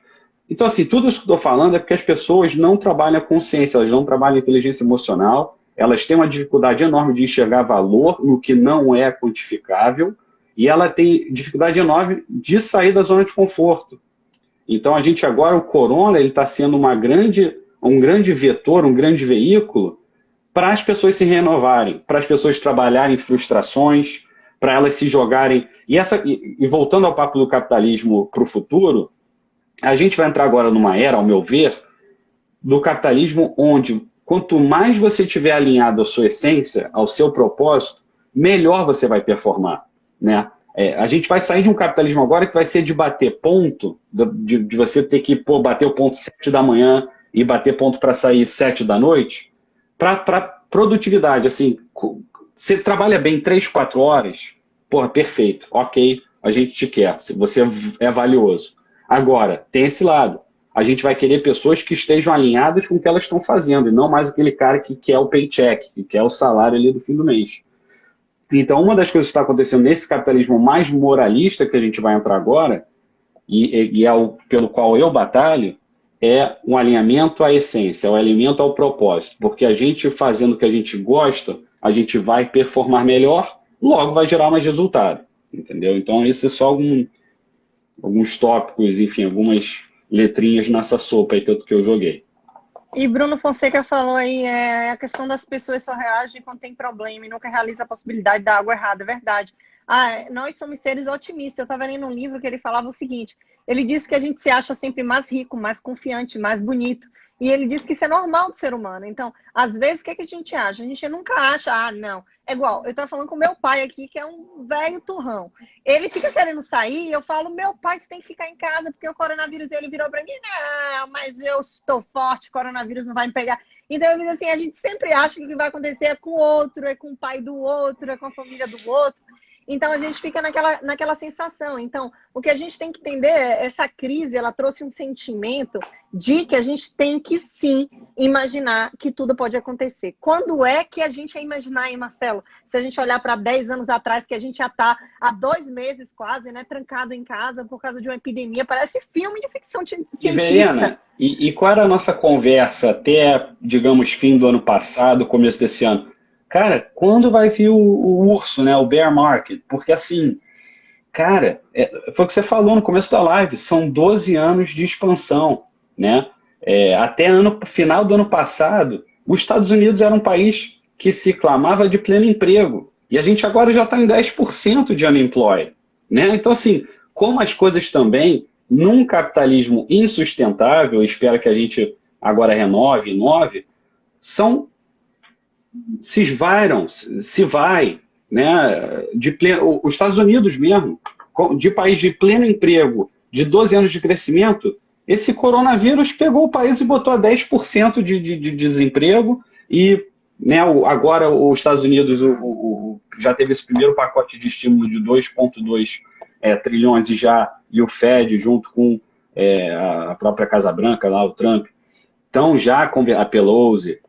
Então, assim, tudo isso que eu estou falando é porque as pessoas não trabalham a consciência, elas não trabalham a inteligência emocional, elas têm uma dificuldade enorme de enxergar valor no que não é quantificável, e ela tem dificuldade enorme de sair da zona de conforto. Então, a gente agora, o corona, ele está sendo um grande vetor, um grande veículo para as pessoas se renovarem, para as pessoas trabalharem frustrações, para elas se jogarem. E voltando ao papo do capitalismo para o futuro, a gente vai entrar agora numa era, ao meu ver, do capitalismo onde quanto mais você tiver alinhado à sua essência, ao seu propósito, melhor você vai performar, né? A gente vai sair de um capitalismo agora que vai ser de bater ponto, de você ter que bater o ponto 7 da manhã e bater ponto para sair 7 da noite, para produtividade. Assim, Você trabalha bem 3, 4 horas, porra, perfeito, ok, a gente te quer, você é valioso. Agora, tem esse lado. A gente vai querer pessoas que estejam alinhadas com o que elas estão fazendo, e não mais aquele cara que quer o paycheck, que quer o salário ali do fim do mês. Então, uma das coisas que está acontecendo nesse capitalismo mais moralista que a gente vai entrar agora, e é o pelo qual eu batalho, é um alinhamento à essência, é um alinhamento ao propósito. Porque a gente fazendo o que a gente gosta, a gente vai performar melhor, logo vai gerar mais resultado. Entendeu? Então, esse é só alguns tópicos, enfim, algumas letrinhas nessa sopa aí que eu joguei. E Bruno Fonseca falou aí, a questão das pessoas só reagem quando tem problema e nunca realiza a possibilidade da água errada, é verdade. Nós somos seres otimistas. Eu estava lendo um livro que ele falava o seguinte, ele disse que a gente se acha sempre mais rico, mais confiante, mais bonito. E ele disse que isso é normal do ser humano. Então, às vezes, o que a gente acha? A gente nunca acha, não. É igual, eu estava falando com meu pai aqui, que é um velho turrão. Ele fica querendo sair, e eu falo, meu pai, você tem que ficar em casa, porque o coronavírus, ele virou para mim, não, mas eu estou forte, o coronavírus não vai me pegar. Então, eu digo assim, a gente sempre acha que o que vai acontecer é com o outro, é com o pai do outro, é com a família do outro. Então, a gente fica naquela sensação. Então, o que a gente tem que entender é essa crise, ela trouxe um sentimento de que a gente tem que, sim, imaginar que tudo pode acontecer. Quando é que a gente ia imaginar, hein, Marcelo? Se a gente olhar para 10 anos atrás, que a gente já está há 2 meses quase, né, trancado em casa por causa de uma epidemia, parece filme de ficção científica. Verena, e qual era a nossa conversa até, digamos, fim do ano passado, começo desse ano? Cara, quando vai vir o urso, né, o bear market? Porque assim, cara, foi o que você falou no começo da live, são 12 anos de expansão, né? Até final do ano passado, os Estados Unidos era um país que se clamava de pleno emprego, e a gente agora já está em 10% de unemployed, né? Então assim, como as coisas também, num capitalismo insustentável, espero que a gente agora inove, são se vai, né, os Estados Unidos mesmo, de país de pleno emprego, de 12 anos de crescimento, esse coronavírus pegou o país e botou a 10% de desemprego e, né, agora os Estados Unidos já teve esse primeiro pacote de estímulo de 2,2 trilhões e o Fed junto com a própria Casa Branca, lá, o Trump, então já a Pelosi,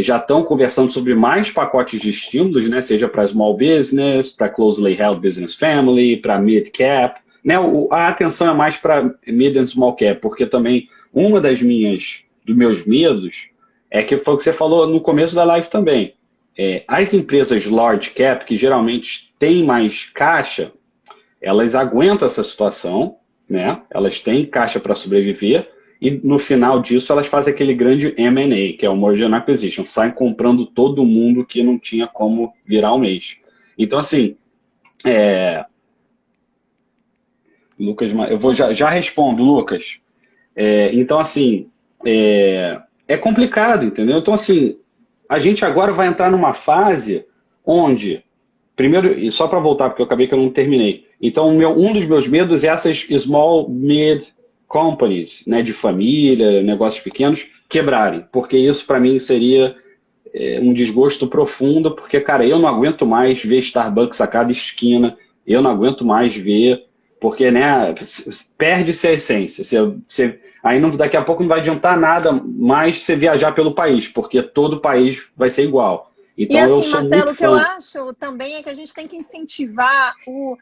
já estão conversando sobre mais pacotes de estímulos, né, seja para small business, para closely held business family, para mid cap. Né, a atenção é mais para mid and small cap, porque também dos meus medos é que foi o que você falou no começo da live também. As empresas large cap, que geralmente têm mais caixa, elas aguentam essa situação, né, elas têm caixa para sobreviver, e no final disso elas fazem aquele grande M&A, que é o Merger and Acquisition, saem comprando todo mundo que não tinha como virar o mês. Então, assim, Lucas, eu já respondo, Lucas. Então, assim, é complicado, entendeu? Então, assim, a gente agora vai entrar numa fase onde, primeiro, e só para voltar, porque eu acabei que eu não terminei. Então, um dos meus medos é essas small, mid companies, né, de família, negócios pequenos, quebrarem, porque isso para mim seria um desgosto profundo, porque, cara, eu não aguento mais ver Starbucks a cada esquina, eu não aguento mais ver, porque, né, perde-se a essência. Aí daqui a pouco não vai adiantar nada mais você viajar pelo país, porque todo o país vai ser igual. Então, e assim, eu sou Marcelo, muito o que eu fã. acho também é que a gente tem que incentivar como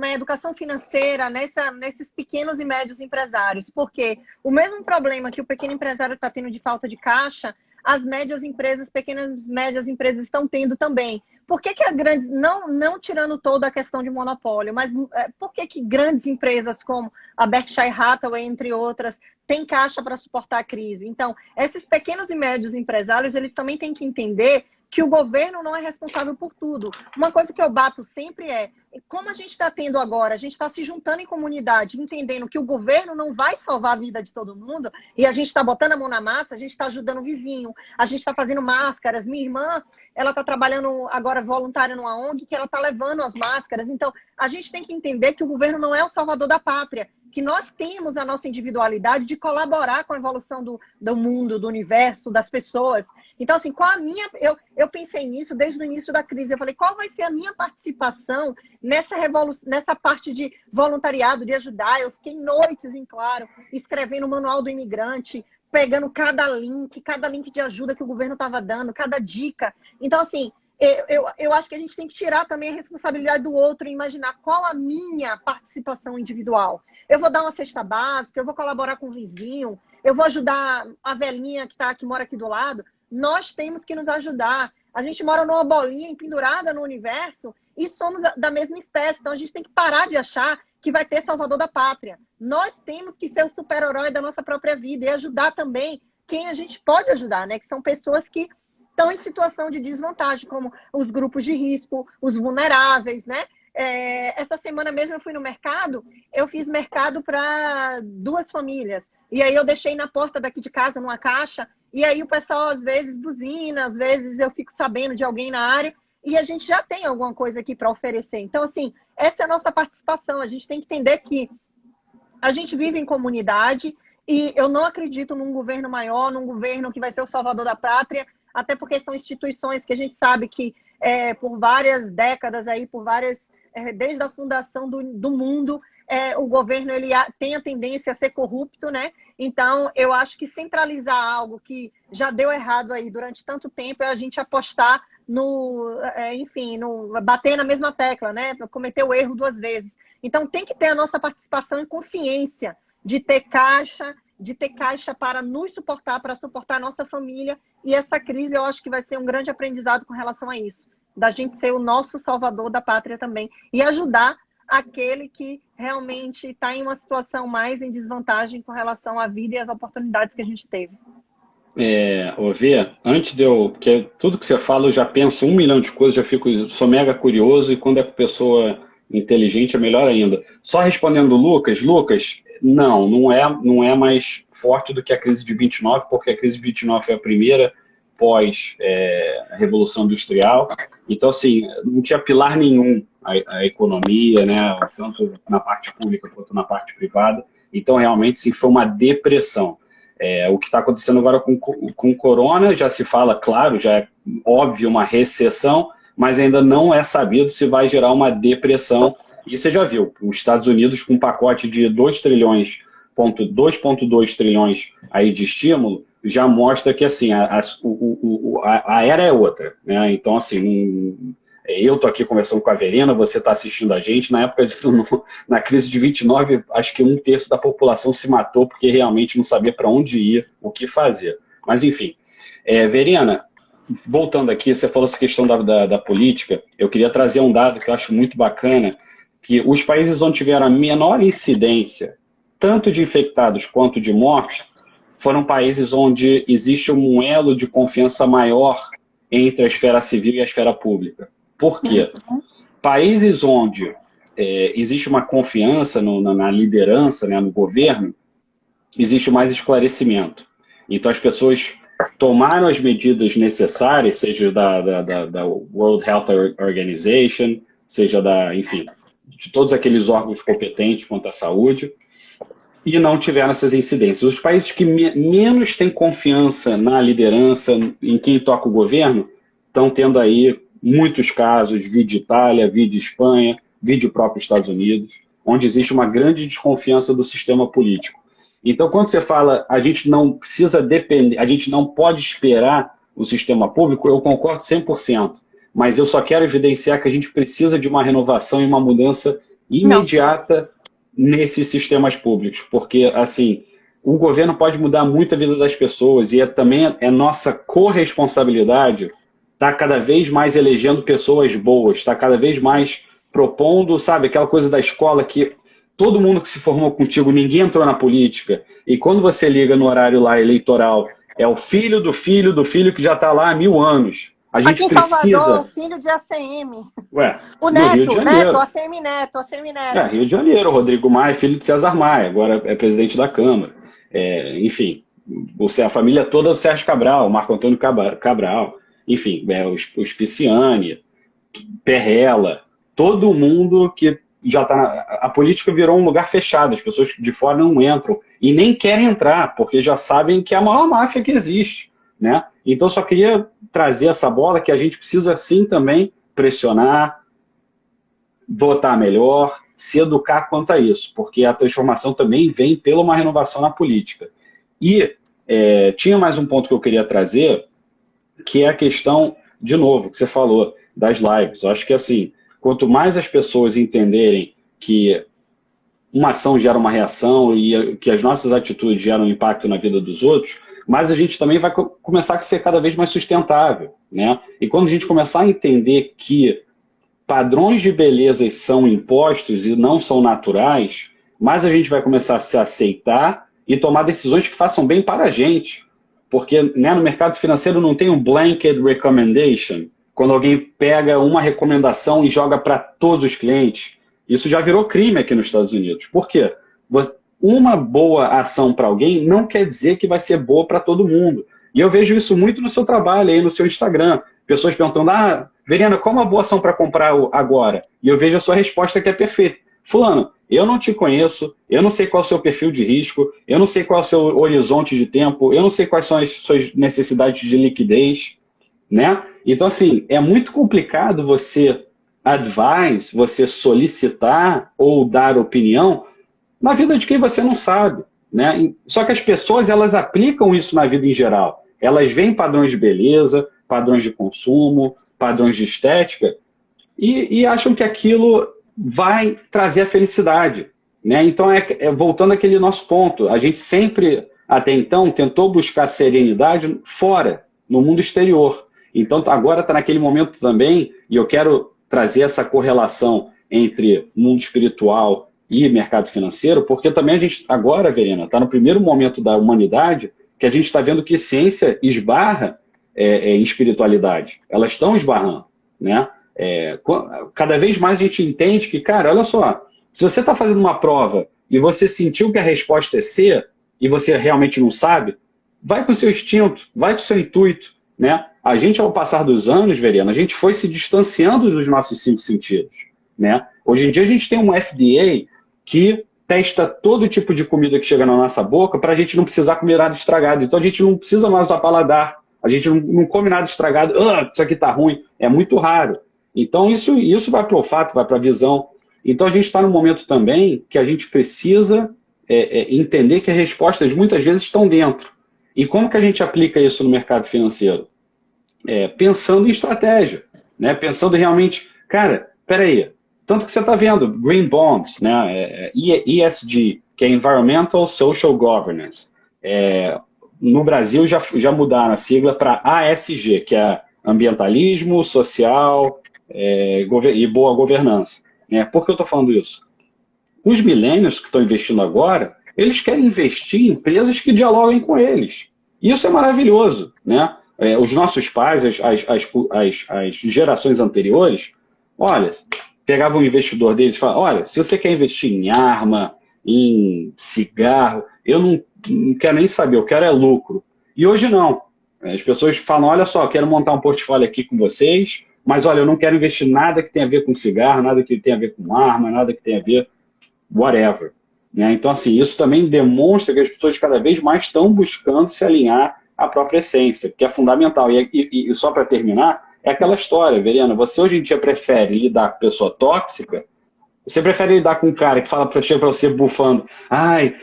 é a educação financeira nesses pequenos e médios empresários, porque o mesmo problema que o pequeno empresário está tendo de falta de caixa, as médias empresas, pequenas e médias empresas estão tendo também. Por que as grandes, não tirando toda a questão de monopólio, mas por que grandes empresas como a Berkshire Hathaway, entre outras, têm caixa para suportar a crise? Então, esses pequenos e médios empresários, eles também têm que entender que o governo não é responsável por tudo. Uma coisa que eu bato sempre como a gente está tendo agora, a gente está se juntando em comunidade, entendendo que o governo não vai salvar a vida de todo mundo, e a gente está botando a mão na massa, a gente está ajudando o vizinho, a gente está fazendo máscaras. Minha irmã, ela está trabalhando agora voluntária numa ONG, que ela está levando as máscaras. Então, a gente tem que entender que o governo não é o salvador da pátria, que nós temos a nossa individualidade de colaborar com a evolução do mundo, do universo, das pessoas. Então, assim, qual a minha... Eu pensei nisso desde o início da crise. Eu falei, qual vai ser a minha participação nessa parte de voluntariado, de ajudar? Eu fiquei noites, em claro, escrevendo o Manual do Imigrante, pegando cada link de ajuda que o governo estava dando, cada dica. Então, assim, eu acho que a gente tem que tirar também a responsabilidade do outro e imaginar qual a minha participação individual. Eu vou dar uma cesta básica, eu vou colaborar com o vizinho, eu vou ajudar a velhinha que mora aqui do lado. Nós temos que nos ajudar. A gente mora numa bolinha empendurada no universo e somos da mesma espécie. Então, a gente tem que parar de achar que vai ter salvador da pátria. Nós temos que ser o super-herói da nossa própria vida e ajudar também quem a gente pode ajudar, né? Que são pessoas que estão em situação de desvantagem, como os grupos de risco, os vulneráveis, né? Essa semana mesmo eu fui no mercado, eu fiz mercado para 2 famílias. E aí eu deixei na porta daqui de casa, numa caixa, e aí o pessoal às vezes buzina, às vezes eu fico sabendo de alguém na área, e a gente já tem alguma coisa aqui para oferecer. Então, assim, essa é a nossa participação. A gente tem que entender que a gente vive em comunidade e eu não acredito num governo maior, num governo que vai ser o salvador da pátria, até porque são instituições que a gente sabe que por várias décadas, aí, desde a fundação do mundo, o governo ele tem a tendência a ser corrupto, né? Então, eu acho que centralizar algo que já deu errado aí durante tanto tempo é a gente apostar bater na mesma tecla, né? Cometer o erro 2 vezes. Então, tem que ter a nossa participação em consciência de ter caixa para nos suportar, para suportar a nossa família. E essa crise, eu acho que vai ser um grande aprendizado com relação a isso, da gente ser o nosso salvador da pátria também e ajudar aquele que realmente está em uma situação mais em desvantagem com relação à vida e às oportunidades que a gente teve. Vê, porque tudo que você fala eu já penso 1 milhão de coisas, sou mega curioso, e quando é pessoa inteligente é melhor ainda. Só respondendo Lucas, não é mais forte do que a crise de 29, porque a crise de 29 foi a primeira pós Revolução Industrial. Então, assim, não tinha pilar nenhum a economia, né, tanto na parte pública quanto na parte privada. Então, realmente, sim, foi uma depressão. O que está acontecendo agora com o corona, já se fala, claro, já é óbvio uma recessão, mas ainda não é sabido se vai gerar uma depressão. E você já viu, os Estados Unidos com um pacote de 2,2 trilhões aí de estímulo, já mostra que assim, a era é outra, né? Então, assim, eu estou aqui conversando com a Verena, você está assistindo a gente. Na crise de 29, acho que 1/3 da população se matou porque realmente não sabia para onde ir, o que fazer. Mas, enfim. Verena, voltando aqui, você falou essa questão da política. Eu queria trazer um dado que eu acho muito bacana, que os países onde tiveram a menor incidência, tanto de infectados quanto de mortes, foram países onde existe um elo de confiança maior entre a esfera civil e a esfera pública. Por quê? Países onde existe uma confiança na liderança, né, no governo, existe mais esclarecimento. Então, as pessoas tomaram as medidas necessárias, seja da World Health Organization, seja enfim, de todos aqueles órgãos competentes quanto à saúde, e não tiveram essas incidências. Os países que menos têm confiança na liderança, em quem toca o governo, estão tendo aí muitos casos, vide Itália, vide Espanha, vide o próprio Estados Unidos, onde existe uma grande desconfiança do sistema político. Então, quando você fala a gente não precisa depender, a gente não pode esperar o sistema público, eu concordo 100%, mas eu só quero evidenciar que a gente precisa de uma renovação e uma mudança imediata nesses sistemas públicos, porque, assim, o governo pode mudar muito a vida das pessoas e também é nossa corresponsabilidade estar cada vez mais elegendo pessoas boas, estar cada vez mais propondo, sabe, aquela coisa da escola que todo mundo que se formou contigo, ninguém entrou na política, e quando você liga no horário lá eleitoral, é o filho do filho do filho que já está lá há 1000 anos. A gente aqui em Salvador, filho de ACM. O Neto, ACM Neto. Rio de Janeiro, Rodrigo Maia, filho de César Maia, agora é presidente da Câmara. Enfim, a família toda do Sérgio Cabral, Marco Antônio Cabral, enfim, os Pisciani, Perrella, todo mundo que já tá a política virou um lugar fechado, as pessoas de fora não entram e nem querem entrar, porque já sabem que é a maior máfia que existe, né? Então só queria trazer essa bola que a gente precisa sim também pressionar, votar melhor, se educar quanto a isso, porque a transformação também vem pela uma renovação na política. E tinha mais um ponto que eu queria trazer, que é a questão, de novo, que você falou, das lives. Eu acho que assim, quanto mais as pessoas entenderem que uma ação gera uma reação e que as nossas atitudes geram impacto na vida dos outros, mais a gente também vai começar a ser cada vez mais sustentável, né? E quando a gente começar a entender que padrões de beleza são impostos e não são naturais, mais a gente vai começar a se aceitar e tomar decisões que façam bem para a gente. Porque, né, no mercado financeiro não tem um blanket recommendation, quando alguém pega uma recomendação e joga para todos os clientes. Isso já virou crime aqui nos Estados Unidos. Por quê? Uma boa ação para alguém não quer dizer que vai ser boa para todo mundo. E eu vejo isso muito no seu trabalho, aí no seu Instagram. Pessoas perguntando, Verena, qual é uma boa ação para comprar agora? E eu vejo a sua resposta que é perfeita. Fulano, eu não te conheço, eu não sei qual é o seu perfil de risco, eu não sei qual é o seu horizonte de tempo, eu não sei quais são as suas necessidades de liquidez, né? Então, assim, é muito complicado você você solicitar ou dar opinião na vida de quem você não sabe, né? Só que as pessoas, elas aplicam isso na vida em geral. Elas veem padrões de beleza, padrões de consumo, padrões de estética e acham que aquilo vai trazer a felicidade, né? Então, voltando àquele nosso ponto, a gente sempre, até então, tentou buscar serenidade fora, no mundo exterior. Então, agora está naquele momento também, e eu quero trazer essa correlação entre mundo espiritual e mercado financeiro, porque também a gente, agora, Verena, está no primeiro momento da humanidade que a gente está vendo que ciência esbarra em espiritualidade. Elas estão esbarrando, né? Cada vez mais a gente entende que, cara, olha só, se você está fazendo uma prova e você sentiu que a resposta é C e você realmente não sabe, vai com o seu instinto, vai com o seu intuito, né? A gente, ao passar dos anos, Verena, a gente foi se distanciando dos nossos 5 sentidos, né? Hoje em dia a gente tem um FDA que testa todo tipo de comida que chega na nossa boca para a gente não precisar comer nada estragado. Então a gente não precisa mais usar paladar, a gente não come nada estragado, isso aqui está ruim, é muito raro. Então isso vai para o olfato, vai para a visão. Então a gente está num momento também que a gente precisa entender que as respostas muitas vezes estão dentro. E como que a gente aplica isso no mercado financeiro? Pensando em estratégia, né? Pensando realmente, cara, peraí, tanto que você está vendo, Green Bonds, né? ESG, que é Environmental Social Governance. No Brasil já mudaram a sigla para ASG, que é ambientalismo, social e boa governança. Por que eu estou falando isso? Os millennials que estão investindo agora, eles querem investir em empresas que dialoguem com eles. E isso é maravilhoso, né? Os nossos pais, as gerações anteriores, olha, pegavam um investidor deles e falavam, olha, se você quer investir em arma, em cigarro, eu não quero nem saber, eu quero lucro. E hoje não. As pessoas falam, olha só, eu quero montar um portfólio aqui com vocês, mas olha, eu não quero investir nada que tenha a ver com cigarro, nada que tenha a ver com arma, nada que tenha a ver whatever. Né? Então, assim, isso também demonstra que as pessoas cada vez mais estão buscando se alinhar à própria essência, que é fundamental. E só para terminar, é aquela história, Verena, você hoje em dia prefere lidar com pessoa tóxica? Você prefere lidar com um cara que chega para você bufando,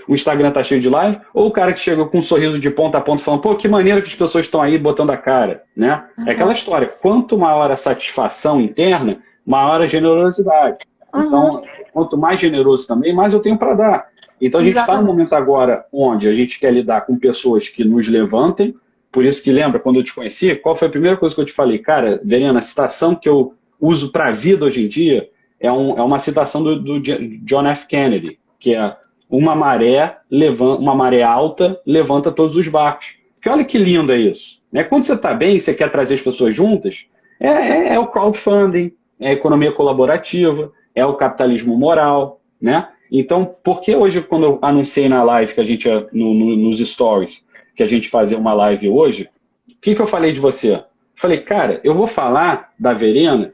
o Instagram tá cheio de live, ou o cara que chega com um sorriso de ponta a ponta falando, pô, que maneiro que as pessoas estão aí botando a cara, né? É aquela história, quanto maior a satisfação interna, maior a generosidade. Então, quanto mais generoso também, mais eu tenho para dar. Então, a gente está num momento agora onde a gente quer lidar com pessoas que nos levantem. Por isso que, lembra, quando eu te conheci, qual foi a primeira coisa que eu te falei? Cara, Verena, a citação que eu uso para a vida hoje em dia é uma citação do John F. Kennedy, que é uma maré alta levanta todos os barcos. Porque olha que lindo é isso. Né? Quando você está bem, você quer trazer as pessoas juntas, é o crowdfunding, é a economia colaborativa, é o capitalismo moral, né? Então, por que hoje, quando eu anunciei na live, que a gente, nos stories, que a gente fazia uma live hoje, o que eu falei de você? Falei, cara, eu vou falar da Verena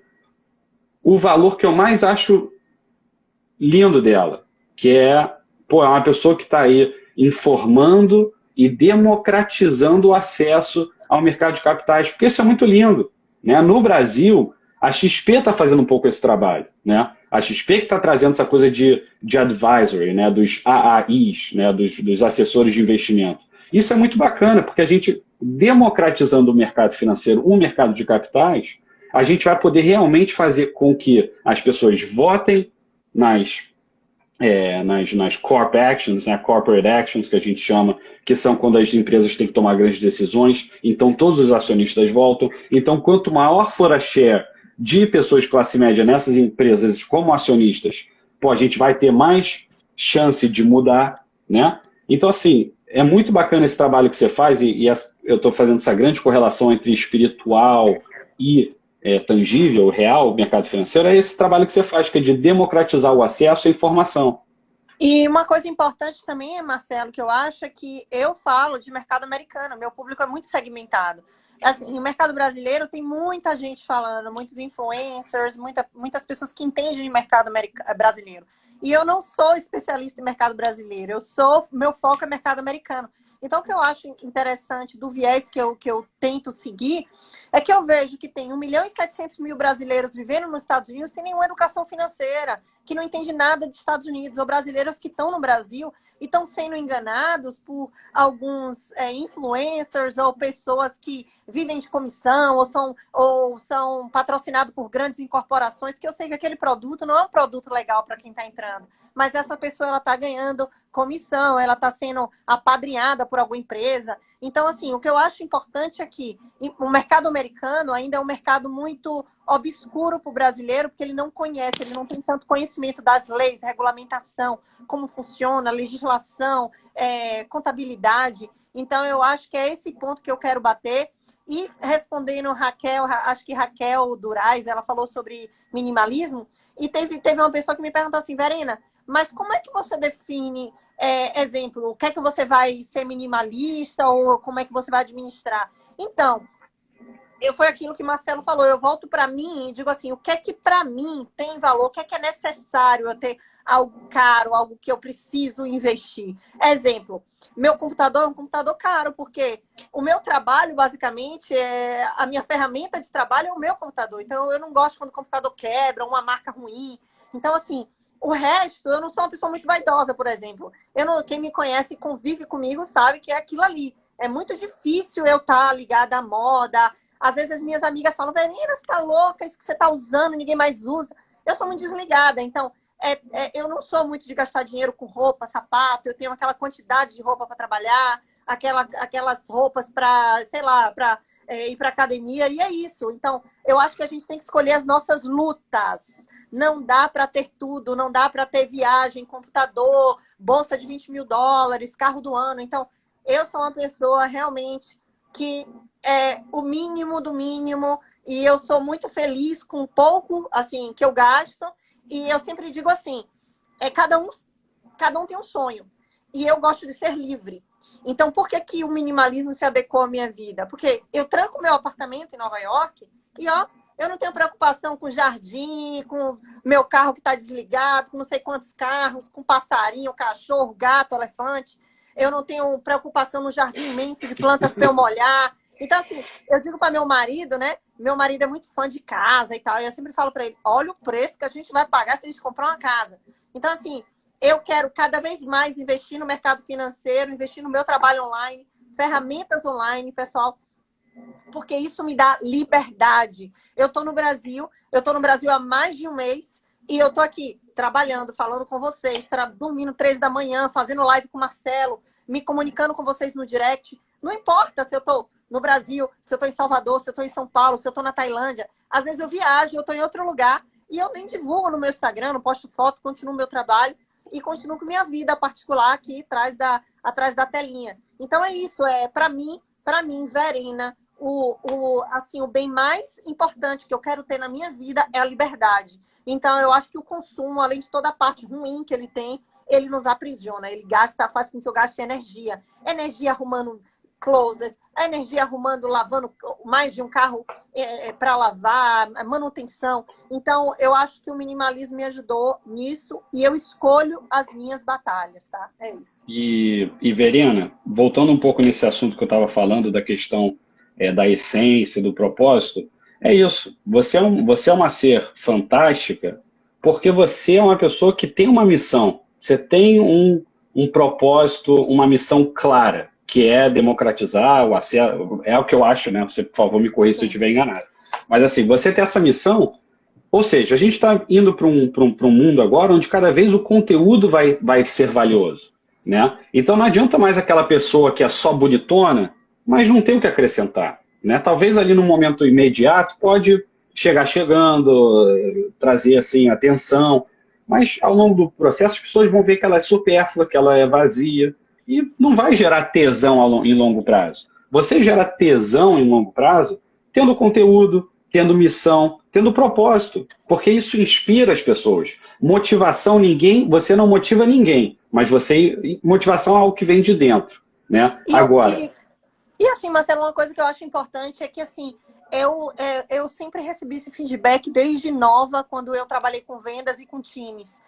o valor que eu mais acho lindo dela, que é, pô, é uma pessoa que está aí informando e democratizando o acesso ao mercado de capitais, porque isso é muito lindo, né? No Brasil, a XP está fazendo um pouco esse trabalho, né? A XP que está trazendo essa coisa de advisory, né? Dos AAIs, né? Dos assessores de investimento. Isso é muito bacana, porque a gente, democratizando o mercado financeiro, o mercado de capitais, a gente vai poder realmente fazer com que as pessoas votem nas nas corp actions, né, corporate actions, que a gente chama, que são quando as empresas têm que tomar grandes decisões, então todos os acionistas voltam. Então, quanto maior for a share de pessoas de classe média nessas empresas como acionistas, pô, a gente vai ter mais chance de mudar, né? Então, assim, é muito bacana esse trabalho que você faz, eu estou fazendo essa grande correlação entre espiritual e tangível, real, mercado financeiro, é esse trabalho que você faz, que é de democratizar o acesso à informação. E uma coisa importante também, Marcelo, que eu acho é que eu falo de mercado americano, meu público é muito segmentado. Assim, o mercado brasileiro tem muita gente falando, muitos influencers, muitas pessoas que entendem de mercado brasileiro. E eu não sou especialista em mercado brasileiro, meu foco é mercado americano. Então, o que eu acho interessante do viés que eu tento seguir é que eu vejo que tem 1.700.000 brasileiros vivendo nos Estados Unidos sem nenhuma educação financeira, que não entende nada dos Estados Unidos, ou brasileiros que estão no Brasil e estão sendo enganados por alguns influencers ou pessoas que vivem de comissão ou são patrocinados por grandes incorporações, que eu sei que aquele produto não é um produto legal para quem está entrando, mas essa pessoa ela está ganhando comissão, ela está sendo apadrinhada por alguma empresa. Então, assim, o que eu acho importante é que o mercado americano ainda é um mercado muito obscuro para o brasileiro, porque ele não conhece, ele não tem tanto conhecimento das leis, regulamentação, como funciona, legislação, contabilidade. Então, eu acho que é esse ponto que eu quero bater. E respondendo Raquel, acho que Raquel Durais, ela falou sobre minimalismo, e teve uma pessoa que me perguntou assim, Verena, mas como é que você define, exemplo, o que é que você vai ser minimalista ou como é que você vai administrar? Então, foi aquilo que Marcelo falou, eu volto para mim e digo assim, o que é que para mim tem valor, o que é necessário eu ter algo caro, algo que eu preciso investir. Exemplo, meu computador é um computador caro, porque o meu trabalho, basicamente, a minha ferramenta de trabalho é o meu computador. Então, eu não gosto quando o computador quebra, uma marca ruim. Então, assim, o resto, eu não sou uma pessoa muito vaidosa, por exemplo. Quem me conhece e convive comigo sabe que é aquilo ali. É muito difícil eu estar ligada à moda. Às vezes as minhas amigas falam, Verena, você tá louca, isso que você tá usando, ninguém mais usa. Eu sou muito desligada, então eu não sou muito de gastar dinheiro com roupa, sapato, eu tenho aquela quantidade de roupa para trabalhar, aquelas roupas para, sei lá, para ir para academia, e é isso. Então, eu acho que a gente tem que escolher as nossas lutas. Não dá para ter tudo, não dá para ter viagem, computador, bolsa de US$ 20.000, carro do ano. Então, eu sou uma pessoa realmente que é o mínimo do mínimo e eu sou muito feliz com o pouco assim que eu gasto. E eu sempre digo assim, cada um tem um sonho e eu gosto de ser livre. Então, por que o minimalismo se adequou à minha vida? Porque eu tranco meu apartamento em Nova York e eu não tenho preocupação com jardim, com meu carro que está desligado, com não sei quantos carros, com passarinho, cachorro, gato, elefante. Eu não tenho preocupação no jardim imenso de plantas para eu molhar. Então, assim, eu digo para meu marido, né? Meu marido é muito fã de casa e tal. E eu sempre falo para ele, olha o preço que a gente vai pagar se a gente comprar uma casa. Então, assim, eu quero cada vez mais investir no mercado financeiro, investir no meu trabalho online, ferramentas online, pessoal, porque isso me dá liberdade. Eu estou no Brasil há mais de um mês e eu estou aqui trabalhando, falando com vocês, dormindo 3 da manhã, fazendo live com o Marcelo, me comunicando com vocês no direct. Não importa se eu estou no Brasil, se eu estou em Salvador, se eu estou em São Paulo, se eu estou na Tailândia. Às vezes eu viajo, eu estou em outro lugar e eu nem divulgo no meu Instagram, não posto foto, continuo meu trabalho e continuo com minha vida particular aqui atrás da telinha. Então é isso, para mim, Verena, o bem mais importante que eu quero ter na minha vida é a liberdade. Então, eu acho que o consumo, além de toda a parte ruim que ele tem, ele nos aprisiona. Ele faz com que eu gaste energia. Energia arrumando closet, a energia arrumando, lavando mais de um carro para lavar, manutenção. Então, eu acho que o minimalismo me ajudou nisso e eu escolho as minhas batalhas, tá? É isso. E Verena, voltando um pouco nesse assunto que eu estava falando, da questão da essência, do propósito, é isso. Você é uma ser fantástica porque você é uma pessoa que tem uma missão. Você tem um propósito, uma missão clara, que é democratizar o acesso. É o que eu acho, né? Você, por favor, me corrija se eu estiver enganado. Mas, assim, você tem essa missão, ou seja, a gente está indo para um mundo agora onde cada vez o conteúdo vai ser valioso, né? Então, não adianta mais aquela pessoa que é só bonitona, mas não tem o que acrescentar, né? Talvez ali no momento imediato pode chegar chegando, trazer, assim, atenção, mas ao longo do processo as pessoas vão ver que ela é supérflua, que ela é vazia, e não vai gerar tesão em longo prazo. Você gera tesão em longo prazo tendo conteúdo, tendo missão, tendo propósito, porque isso inspira as pessoas. Motivação, você não motiva ninguém, mas motivação é algo que vem de dentro, né? Agora... E assim, Marcelo, uma coisa que eu acho importante é que, assim, eu sempre recebi esse feedback desde nova, quando eu trabalhei com vendas e com times.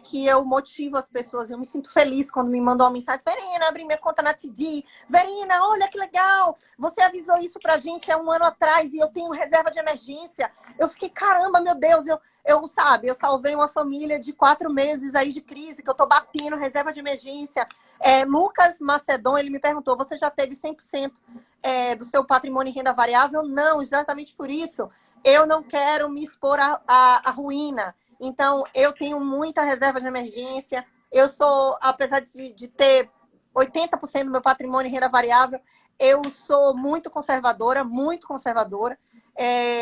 Que eu motivo as pessoas, eu me sinto feliz quando me mandam uma mensagem: Verena, abri minha conta na TD, Verena, olha que legal, você avisou isso pra gente há um ano atrás e eu tenho reserva de emergência. Eu fiquei, caramba, meu Deus, eu salvei uma família de 4 meses aí de crise, que eu tô batendo reserva de emergência. Lucas Macedon, ele me perguntou: você já teve 100% do seu patrimônio em renda variável? Não, exatamente por isso. Eu não quero me expor à ruína. Então, eu tenho muita reserva de emergência. Eu sou, apesar de ter 80% do meu patrimônio em renda variável, eu sou muito conservadora, muito conservadora.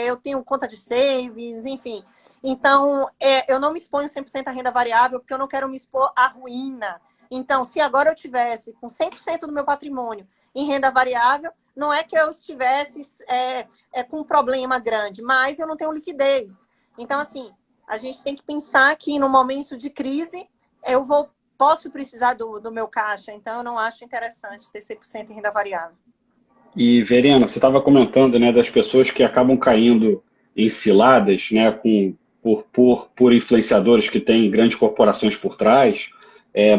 Eu tenho conta de savings, enfim. Então, eu não me exponho 100% à renda variável, porque eu não quero me expor à ruína. Então, se agora eu tivesse com 100% do meu patrimônio em renda variável, não é que eu estivesse com um problema grande, mas eu não tenho liquidez. Então, assim, a gente tem que pensar que no momento de crise posso precisar do meu caixa. Então, eu não acho interessante ter 100% em renda variável. E, Verena, você estava comentando, né, das pessoas que acabam caindo em ciladas, né, por influenciadores que têm grandes corporações por trás.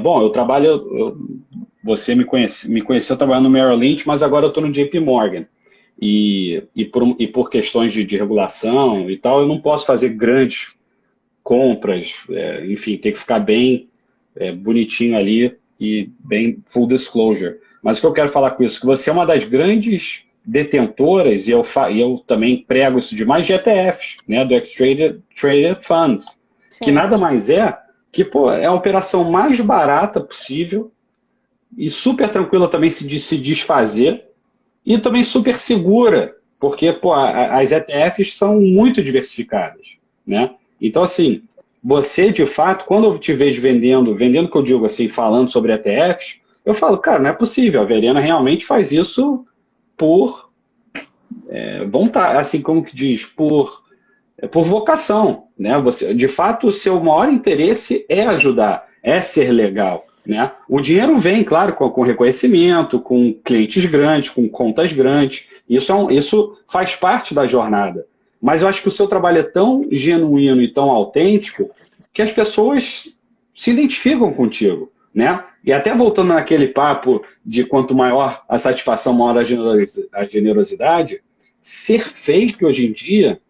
Bom, você me conheceu trabalhando no Merrill Lynch, mas agora eu estou no JP Morgan. E por questões de regulação e tal, eu não posso fazer grandes compras, enfim, tem que ficar bem bonitinho ali e bem full disclosure. Mas o que eu quero falar com isso? Que você é uma das grandes detentoras, e eu também prego isso demais, de ETFs, né, do X-Traded Funds, sim, que nada mais que é a operação mais barata possível e super tranquila também de se desfazer e também super segura, porque as ETFs são muito diversificadas, né? Então, assim, você, de fato, quando eu te vejo vendendo que eu digo assim, falando sobre ETFs, eu falo, cara, não é possível, a Verena realmente faz isso por vontade, assim como que diz, por vocação, né? Você, de fato, o seu maior interesse é ajudar, é ser legal, né? O dinheiro vem, claro, com reconhecimento, com clientes grandes, com contas grandes, isso faz parte da jornada. Mas eu acho que o seu trabalho é tão genuíno e tão autêntico que as pessoas se identificam contigo, né? E até voltando naquele papo de quanto maior a satisfação, maior a generosidade, ser fake hoje em dia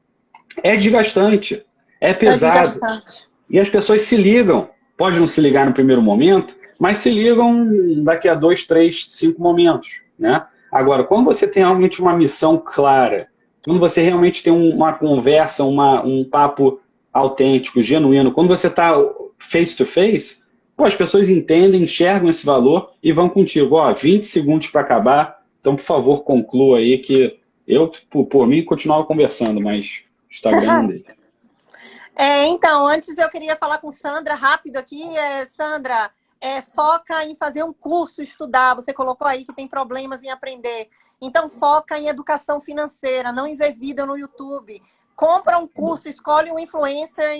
é desgastante, é pesado. Desgastante. E as pessoas se ligam. Pode não se ligar no primeiro momento, mas se ligam daqui a 2, 3, 5 momentos, né? Agora, quando você tem realmente uma missão clara, quando você realmente tem uma conversa, um papo autêntico, genuíno, quando você está face to face, as pessoas entendem, enxergam esse valor e vão contigo. 20 segundos para acabar, então, por favor, conclua aí que eu, por mim, continuava conversando, mas o Instagram não deixa. Então, antes eu queria falar com Sandra, rápido aqui. Sandra, foca em fazer um curso, estudar. Você colocou aí que tem problemas em aprender. Então, foca em educação financeira, não em ver vídeo no YouTube. Compra um curso, escolhe um influencer